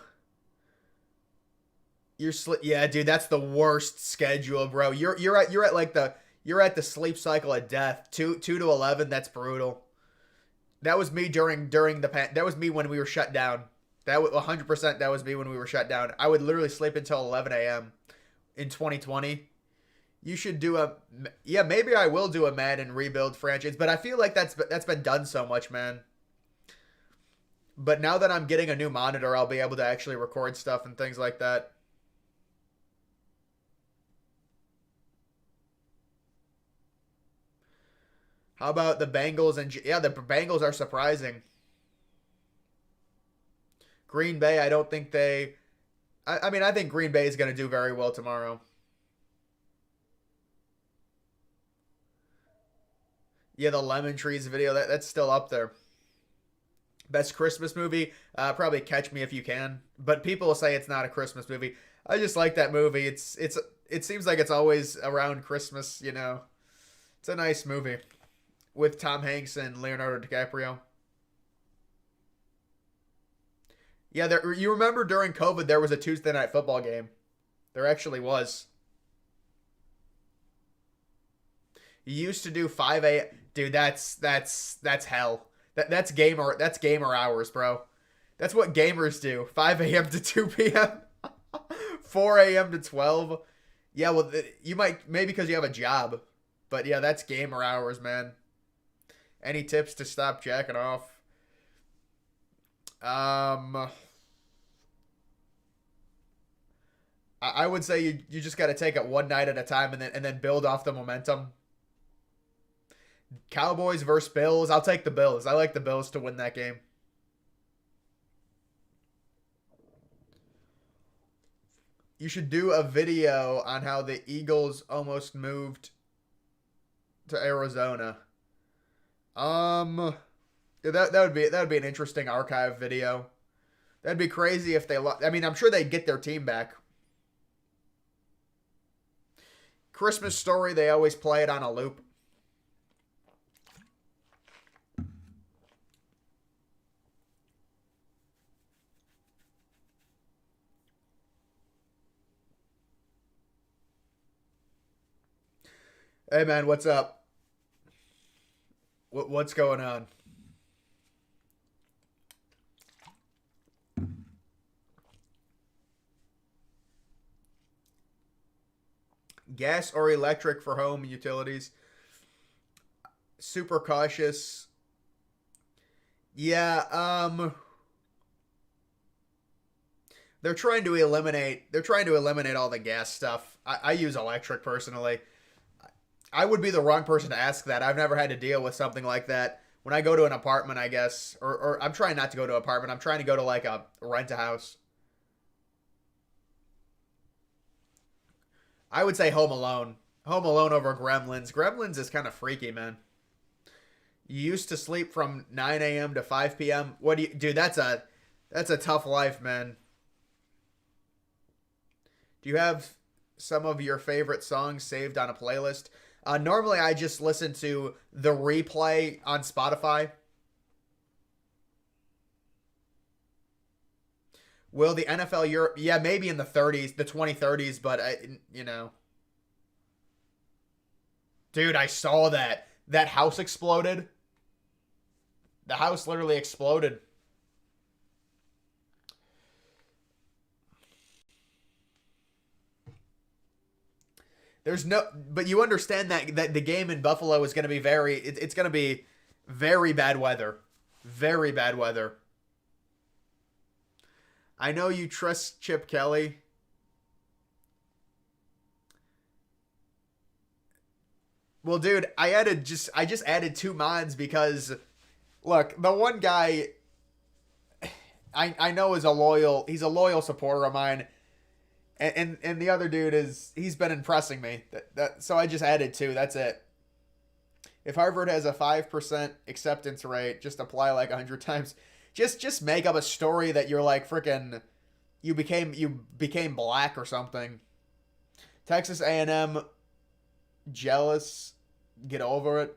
Yeah, dude, that's the worst schedule, bro. You're at like you're at the sleep cycle of death. 2 to 11. That's brutal. That was me during that was me when we were shut down. That was 100%. That was me when we were shut down. I would literally sleep until 11 a.m. in 2020. You should do a yeah. Maybe I will do a Madden rebuild franchise, but I feel like that's been done so much, man. But now that I'm getting a new monitor, I'll be able to actually record stuff and things like that. How about the Bengals yeah, the Bengals are surprising. Green Bay, I don't think they. I mean, I think Green Bay is going to do very well tomorrow. Yeah, the Lemon Trees video that's still up there. Best Christmas movie, probably Catch Me If You Can. But people say it's not a Christmas movie. I just like that movie. It seems like it's always around Christmas. You know, it's a nice movie with Tom Hanks and Leonardo DiCaprio. Yeah, you remember during COVID there was a Tuesday night football game. There actually was. You used to do 5 a. Dude, that's hell. That's gamer hours, bro. That's what gamers do. 5 a.m. to 2 p.m. 4 a.m. to 12. Yeah, well, you might maybe because you have a job, but yeah, that's gamer hours, man. Any tips to stop jacking off? Um, I would say you just got to take it one night at a time and then build off the momentum. Cowboys versus Bills. I'll take the Bills. I like the Bills to win that game. You should do a video on how the Eagles almost moved to Arizona. Yeah, that would be an interesting archive video. That'd be crazy if they I mean, I'm sure they'd get their team back. Christmas Story, they always play it on a loop. Hey man, what's up? What's going on? Gas or electric for home utilities. Super cautious. Yeah, they're trying to eliminate all the gas stuff. I use electric personally. I would be the wrong person to ask that. I've never had to deal with something like that. When I go to an apartment, I guess, or I'm trying not to go to an apartment. I'm trying to go to like a rent a house. I would say Home Alone. Home Alone over Gremlins. Gremlins is kind of freaky, man. You used to sleep from 9 a.m. to 5 p.m. What do you, dude? That's a tough life, man. Do you have some of your favorite songs saved on a playlist? Normally, I just listen to the replay on Spotify. Will the NFL Europe? Yeah, maybe in the 30s, the 2030s, but dude, I saw that. That house exploded. The house literally exploded. There's no, but you understand that the game in Buffalo is going to be it's going to be very bad weather, very bad weather. I know you trust Chip Kelly. Well, dude, I just added two mods because look, the one guy I know he's a loyal supporter of mine, and the other dude he's been impressing me. So I just added two. That's it. If Harvard has a 5% acceptance rate, just apply like 100 times. Just make up a story that you're like freaking you became black or something. Texas A&M jealous. Get over it.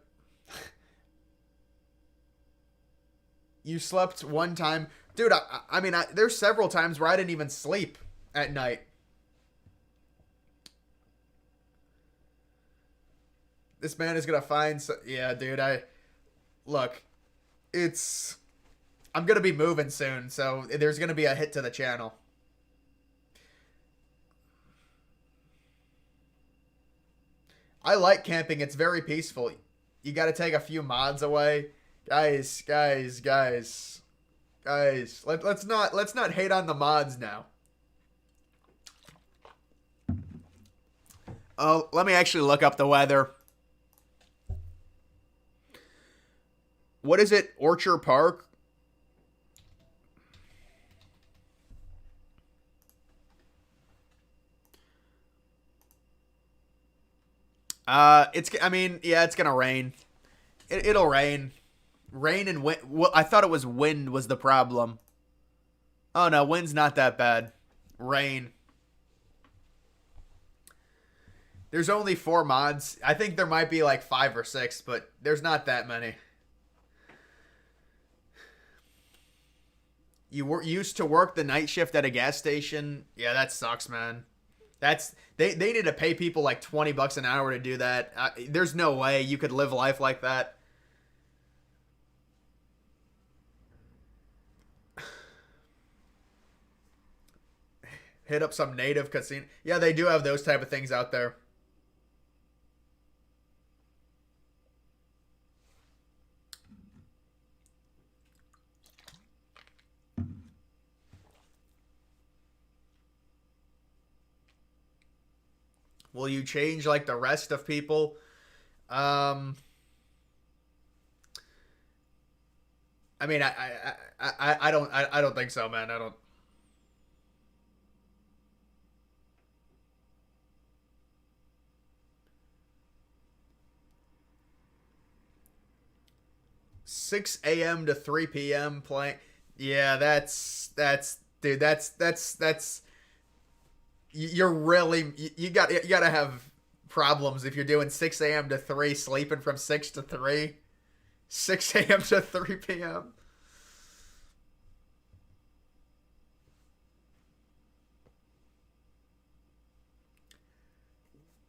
You slept one time, dude. I mean, there's several times where I didn't even sleep at night. This man is gonna find. Yeah, dude. Look. It's. I'm gonna be moving soon, so there's gonna be a hit to the channel. I like camping. It's very peaceful. You got to take a few mods away, guys. Let's not hate on the mods now. Oh, let me actually look up the weather. What is it? Orchard Park? I mean, yeah, it's gonna rain. It'll rain. Rain and wind. Well, I thought it was wind was the problem. Oh no, wind's not that bad. Rain. There's only 4 mods. I think there might be like 5 or 6, but there's not that many. Used to work the night shift at a gas station. Yeah, that sucks, man. They need to pay people like $20 an hour to do that. There's no way you could live life like that. Hit up some native casino. Yeah, they do have those type of things out there. Will you change like the rest of people? Um, I mean, I don't think so, man. I don't. 6 a.m. to 3 p.m. playing. Yeah, that's dude. That's you're really you gotta have problems if you're doing 6 a.m. to 3, sleeping from 6 to 3, 6 a.m. to 3 p.m.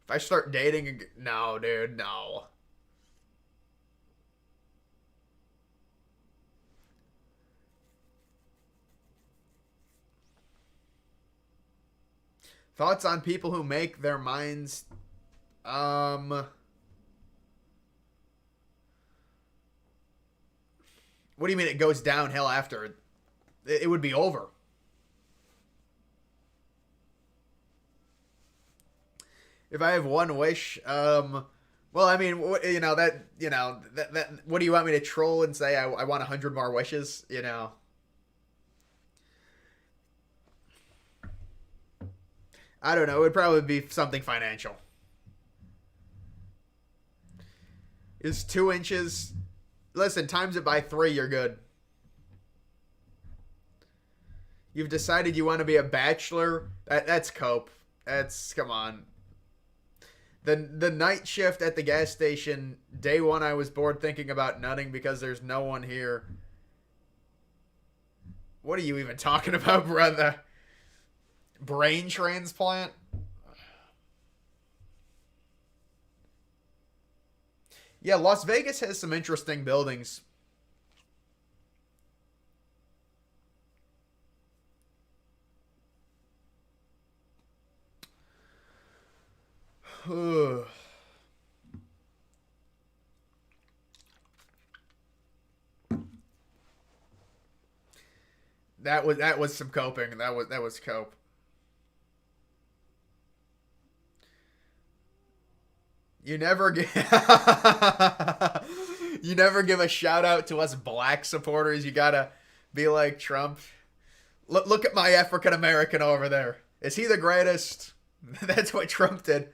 If I start dating, no, dude, no. Thoughts on people who make their minds Um, what do you mean it goes downhill after? It would be over. If I have one wish, well, I mean, what do you want me to troll and say? I want 100 more wishes, you know? I don't know. It would probably be something financial. Is 2 inches? Listen, times it by 3, you're good. You've decided you want to be a bachelor? That's cope. That's, come on. The night shift at the gas station, day one I was bored thinking about nutting because there's no one here. What are you even talking about, brother? Brain transplant? Yeah, Las Vegas has some interesting buildings. That was some coping. That was cope. You never give you never give a shout out to us black supporters. You gotta be like Trump. Look at my African American over there. Is he the greatest? That's what Trump did.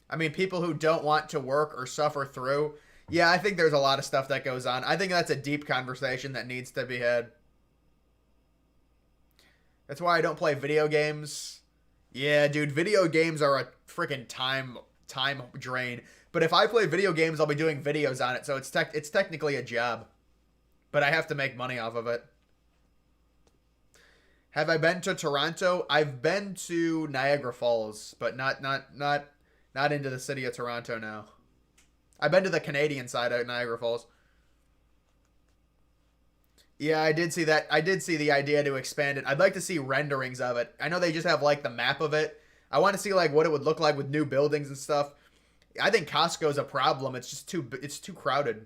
I mean, people who don't want to work or suffer through. Yeah, I think there's a lot of stuff that goes on. I think that's a deep conversation that needs to be had. That's why I don't play video games. Yeah, dude, video games are a freaking time drain. But if I play video games, I'll be doing videos on it, so it's technically a job. But I have to make money off of it. Have I been to Toronto? I've been to Niagara Falls, but not into the city of Toronto now. I've been to the Canadian side of Niagara Falls. Yeah, I did see that. I did see the idea to expand it. I'd like to see renderings of it. I know they just have like the map of it. I want to see like what it would look like with new buildings and stuff. I think Costco's a problem. It's too crowded.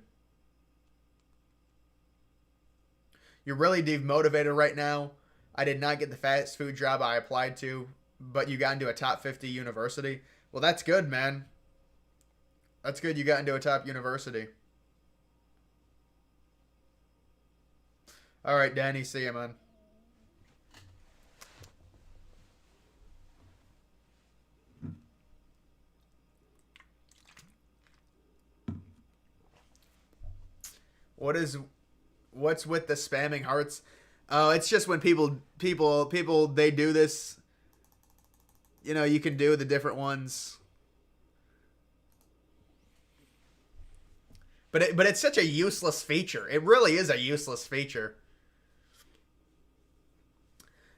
You're really demotivated right now. I did not get the fast food job I applied to, but you got into a top 50 university. Well, that's good, man. That's good you got into a top university. All right, Danny, see you, man. What's with the spamming hearts? It's just when people they do this. You know, you can do the different ones. But it's such a useless feature. It really is a useless feature.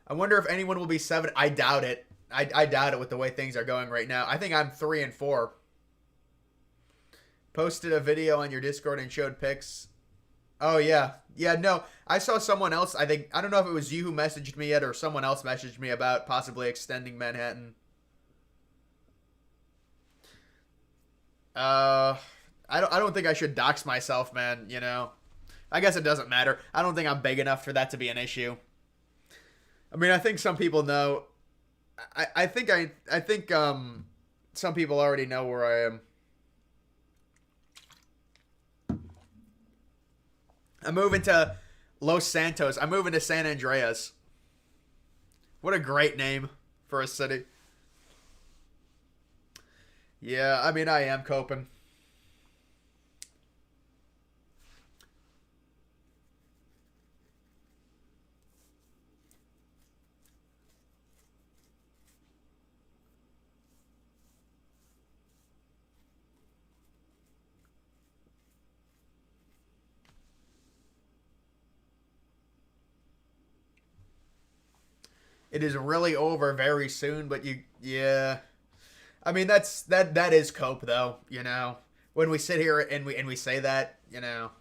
I wonder if anyone will be 7. I doubt it. I doubt it with the way things are going right now. I think I'm 3 and 4. Posted a video on your Discord and showed pics. Oh, yeah. Yeah, no. I saw someone else. I don't know if it was you who messaged me yet or someone else messaged me about possibly extending Manhattan. I don't think I should dox myself, man, you know. I guess it doesn't matter. I don't think I'm big enough for that to be an issue. I mean, I think some people know. I think some people already know where I am. I'm moving to Los Santos. I'm moving to San Andreas. What a great name for a city. Yeah, I mean, I am coping. It is really over very soon, but yeah. I mean, that is cope though, you know. When we sit here and we say that, you know.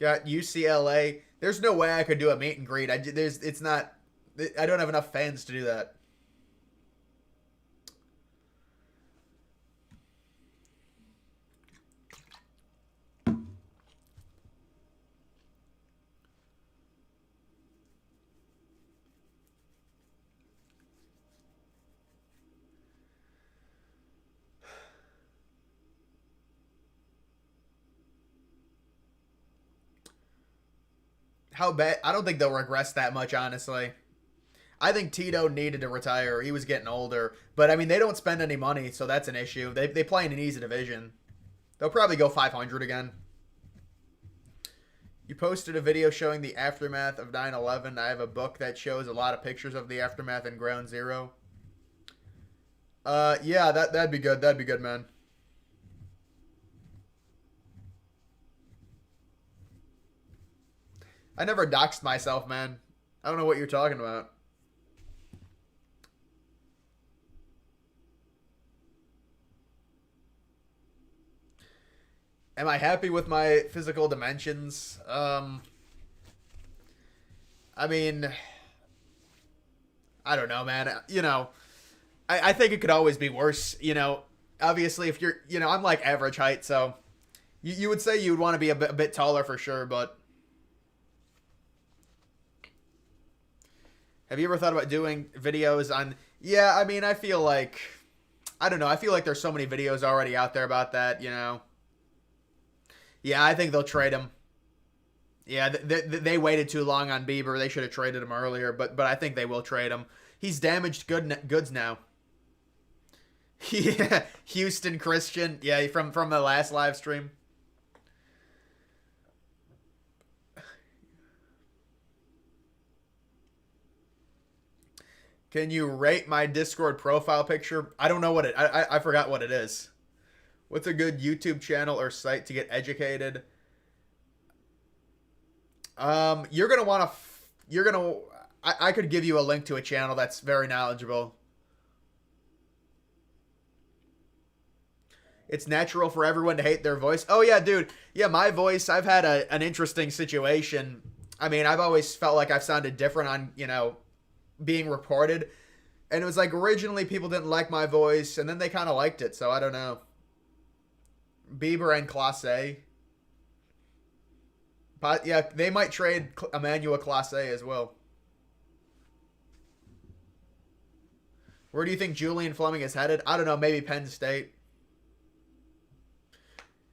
Got UCLA. There's no way I could do a meet and greet. It's not. I don't have enough fans to do that. How bad? I don't think they'll regress that much, honestly. I think Tito needed to retire. He was getting older. But, I mean, they don't spend any money, so that's an issue. They play in an easy division. They'll probably go 500 again. You posted a video showing the aftermath of 9/11. I have a book that shows a lot of pictures of the aftermath in Ground Zero. Yeah, that'd be good. That'd be good, man. I never doxed myself, man. I don't know what you're talking about. Am I happy with my physical dimensions? I mean, I don't know, man. I think it could always be worse. Obviously, if you're, I'm like average height, so you would say you would want to be a bit taller for sure, but have you ever thought about doing videos on, yeah, I mean, I feel like, I don't know, I feel like there's so many videos already out there about that. Yeah, I think they'll trade him. Yeah, they waited too long on Bieber. They should have traded him earlier, but I think they will trade him. He's damaged goods now. Yeah, Houston Christian. Yeah, from the last live stream. Can you rate my Discord profile picture? I don't know what I forgot what it is. What's a good YouTube channel or site to get educated? You're gonna want to. You're gonna. I could give you a link to a channel that's very knowledgeable. It's natural for everyone to hate their voice. Oh yeah, dude. Yeah, my voice. I've had an interesting situation. I mean, I've always felt like I've sounded different on being reported, and it was like originally people didn't like my voice, and then they kind of liked it. So I don't know. Bieber and Classe. But yeah, they might trade Emmanuel Classe as well. Where do you think Julian Fleming is headed? I don't know, maybe Penn State.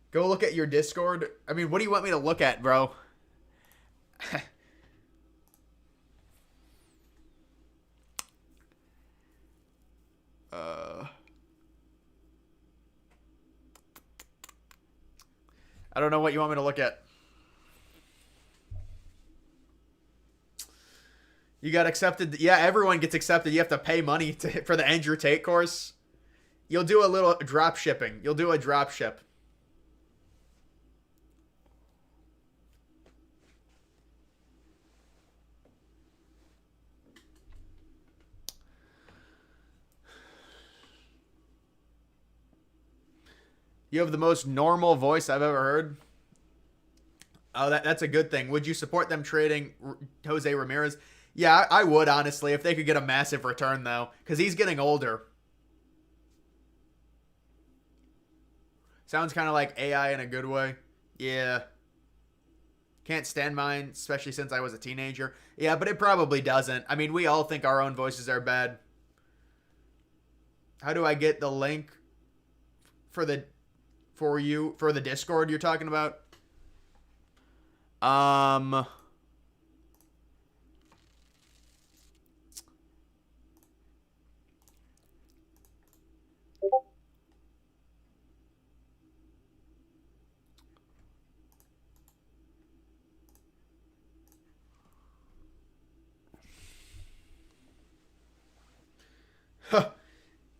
Go look at your Discord. I mean, what do you want me to look at, bro? I don't know what you want me to look at. You got accepted. Yeah, everyone gets accepted. You have to pay money for the Andrew Tate course. You'll do a little drop shipping. You'll do a drop ship. You have the most normal voice I've ever heard. Oh, that's a good thing. Would you support them trading Jose Ramirez? Yeah, I would, honestly, if they could get a massive return, though, because he's getting older. Sounds kind of like AI in a good way. Yeah. Can't stand mine, especially since I was a teenager. Yeah, but it probably doesn't. I mean, we all think our own voices are bad. How do I get the link for the Discord you're talking about?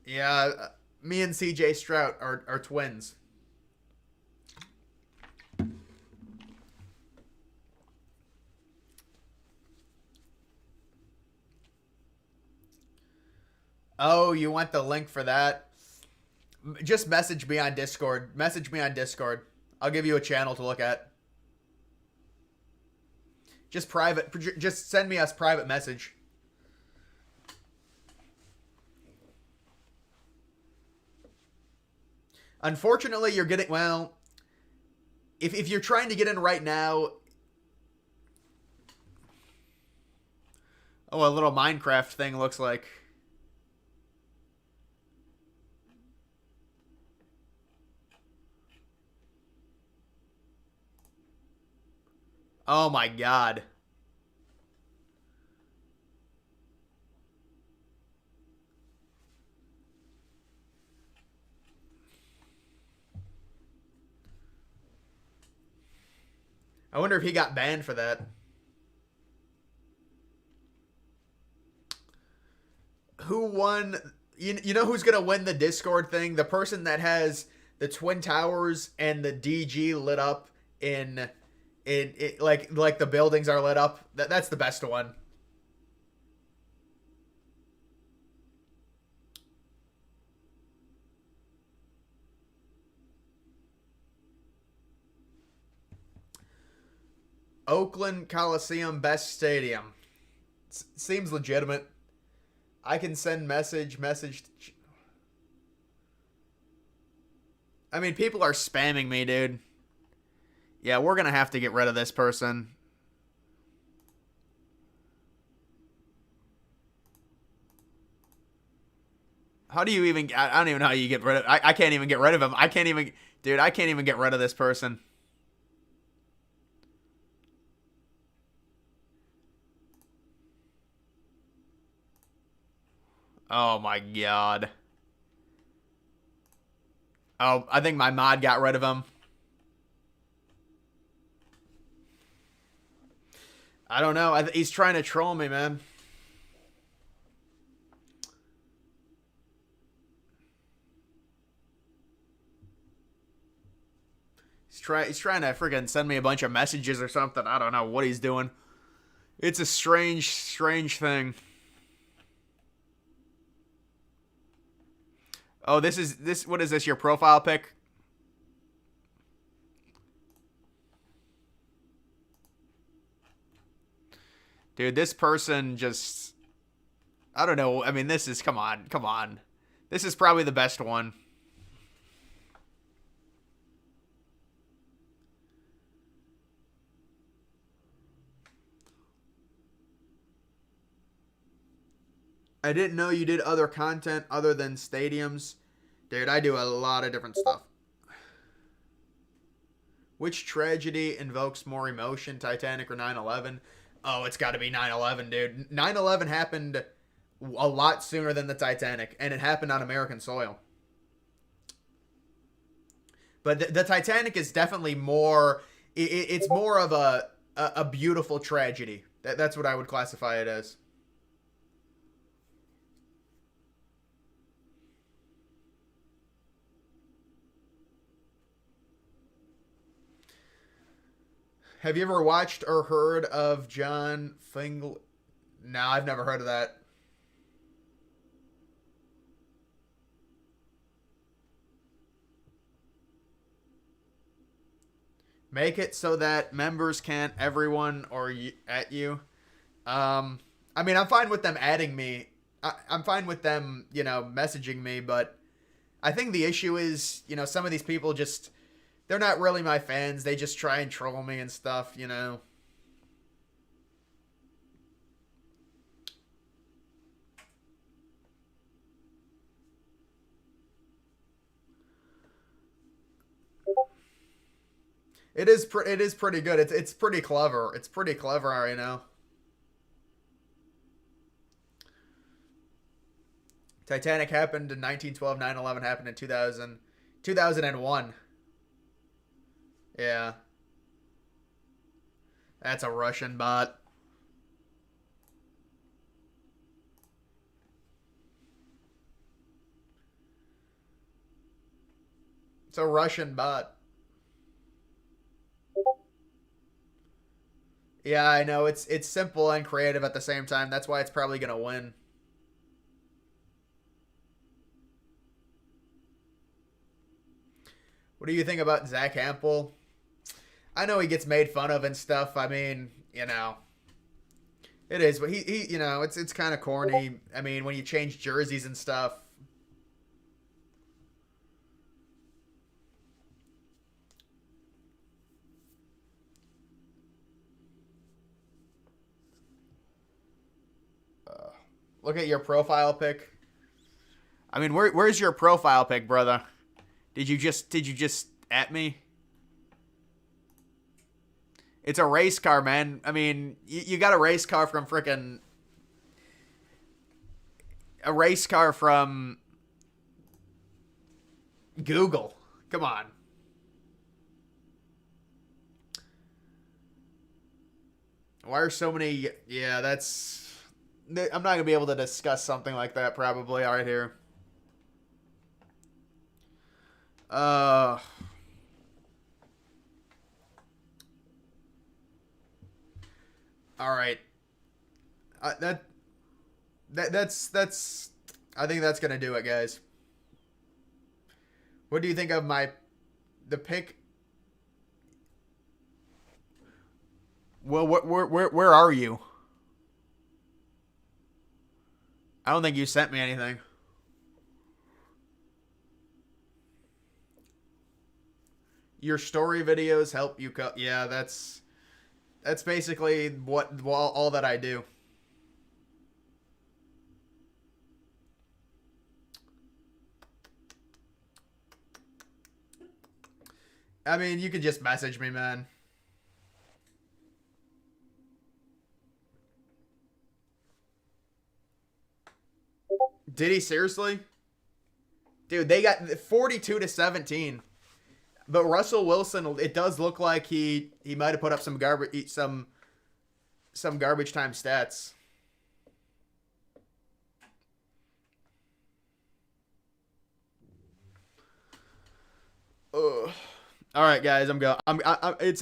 Yeah, me and CJ Strout are twins. Oh, you want the link for that? Just message me on Discord. Message me on Discord. I'll give you a channel to look at. Just private. Just send me a private message. Unfortunately, you're getting, well, if you're trying to get in right now. Oh, a little Minecraft thing looks like. Oh my god. I wonder if he got banned for that. Who won? You know who's gonna win the Discord thing? The person that has the Twin Towers and the DG lit up in like the buildings are lit up. That's the best one. Oakland Coliseum best stadium. Seems legitimate. I can send message. I mean, people are spamming me, dude. Yeah, we're gonna have to get rid of this person. How do you even... I don't even know how you get rid of... I can't even get rid of him. I can't even... Dude, I can't even get rid of this person. Oh my god. Oh, I think my mod got rid of him. I don't know. He's trying to troll me, man. He's trying to freaking send me a bunch of messages or something. I don't know what he's doing. It's a strange thing. Oh, what is this, your profile pic? Dude, this person just... I don't know. I mean, this is... Come on. This is probably the best one. I didn't know you did other content other than stadiums. Dude, I do a lot of different stuff. Which tragedy invokes more emotion, Titanic or 9/11? Oh, it's got to be 9/11, dude. 9/11 happened a lot sooner than the Titanic, and it happened on American soil. But the Titanic is definitely more... It's more of a beautiful tragedy. That's what I would classify it as. Have you ever watched or heard of John Fingal? No, I've never heard of that. Make it so that members can't everyone or at you. I mean, I'm fine with them adding me. I'm fine with them, messaging me, but I think the issue is, some of these people just... They're not really my fans. They just try and troll me and stuff, It is pretty good. It's pretty clever. It's pretty clever. Titanic happened in 1912. 9/11 happened in 2001. Yeah. That's a Russian bot. It's a Russian bot. Yeah, I know. It's simple and creative at the same time. That's why it's probably going to win. What do you think about Zach Hampel? I know he gets made fun of and stuff. I mean, you know, it is. But he you know, it's kind of corny. I mean, when you change jerseys and stuff. Look at your profile pic. I mean, where's your profile pic, brother? Did you just at me? It's a race car, man. I mean, you got a race car from frickin' a race car from Google. Come on. Why are so many? Yeah, that's. I'm not gonna be able to discuss something like that probably right here. Uh. All right. That's. I think that's gonna do it, guys. What do you think of the pick? Well, where are you? I don't think you sent me anything. Your story videos help you cut. Yeah, that's basically what all that I do. I mean, you could just message me, man. Did he seriously? Dude, they got 42-17. But Russell Wilson, it does look like he might have put up some garbage time stats. Ugh. All right, guys, I'm going. It's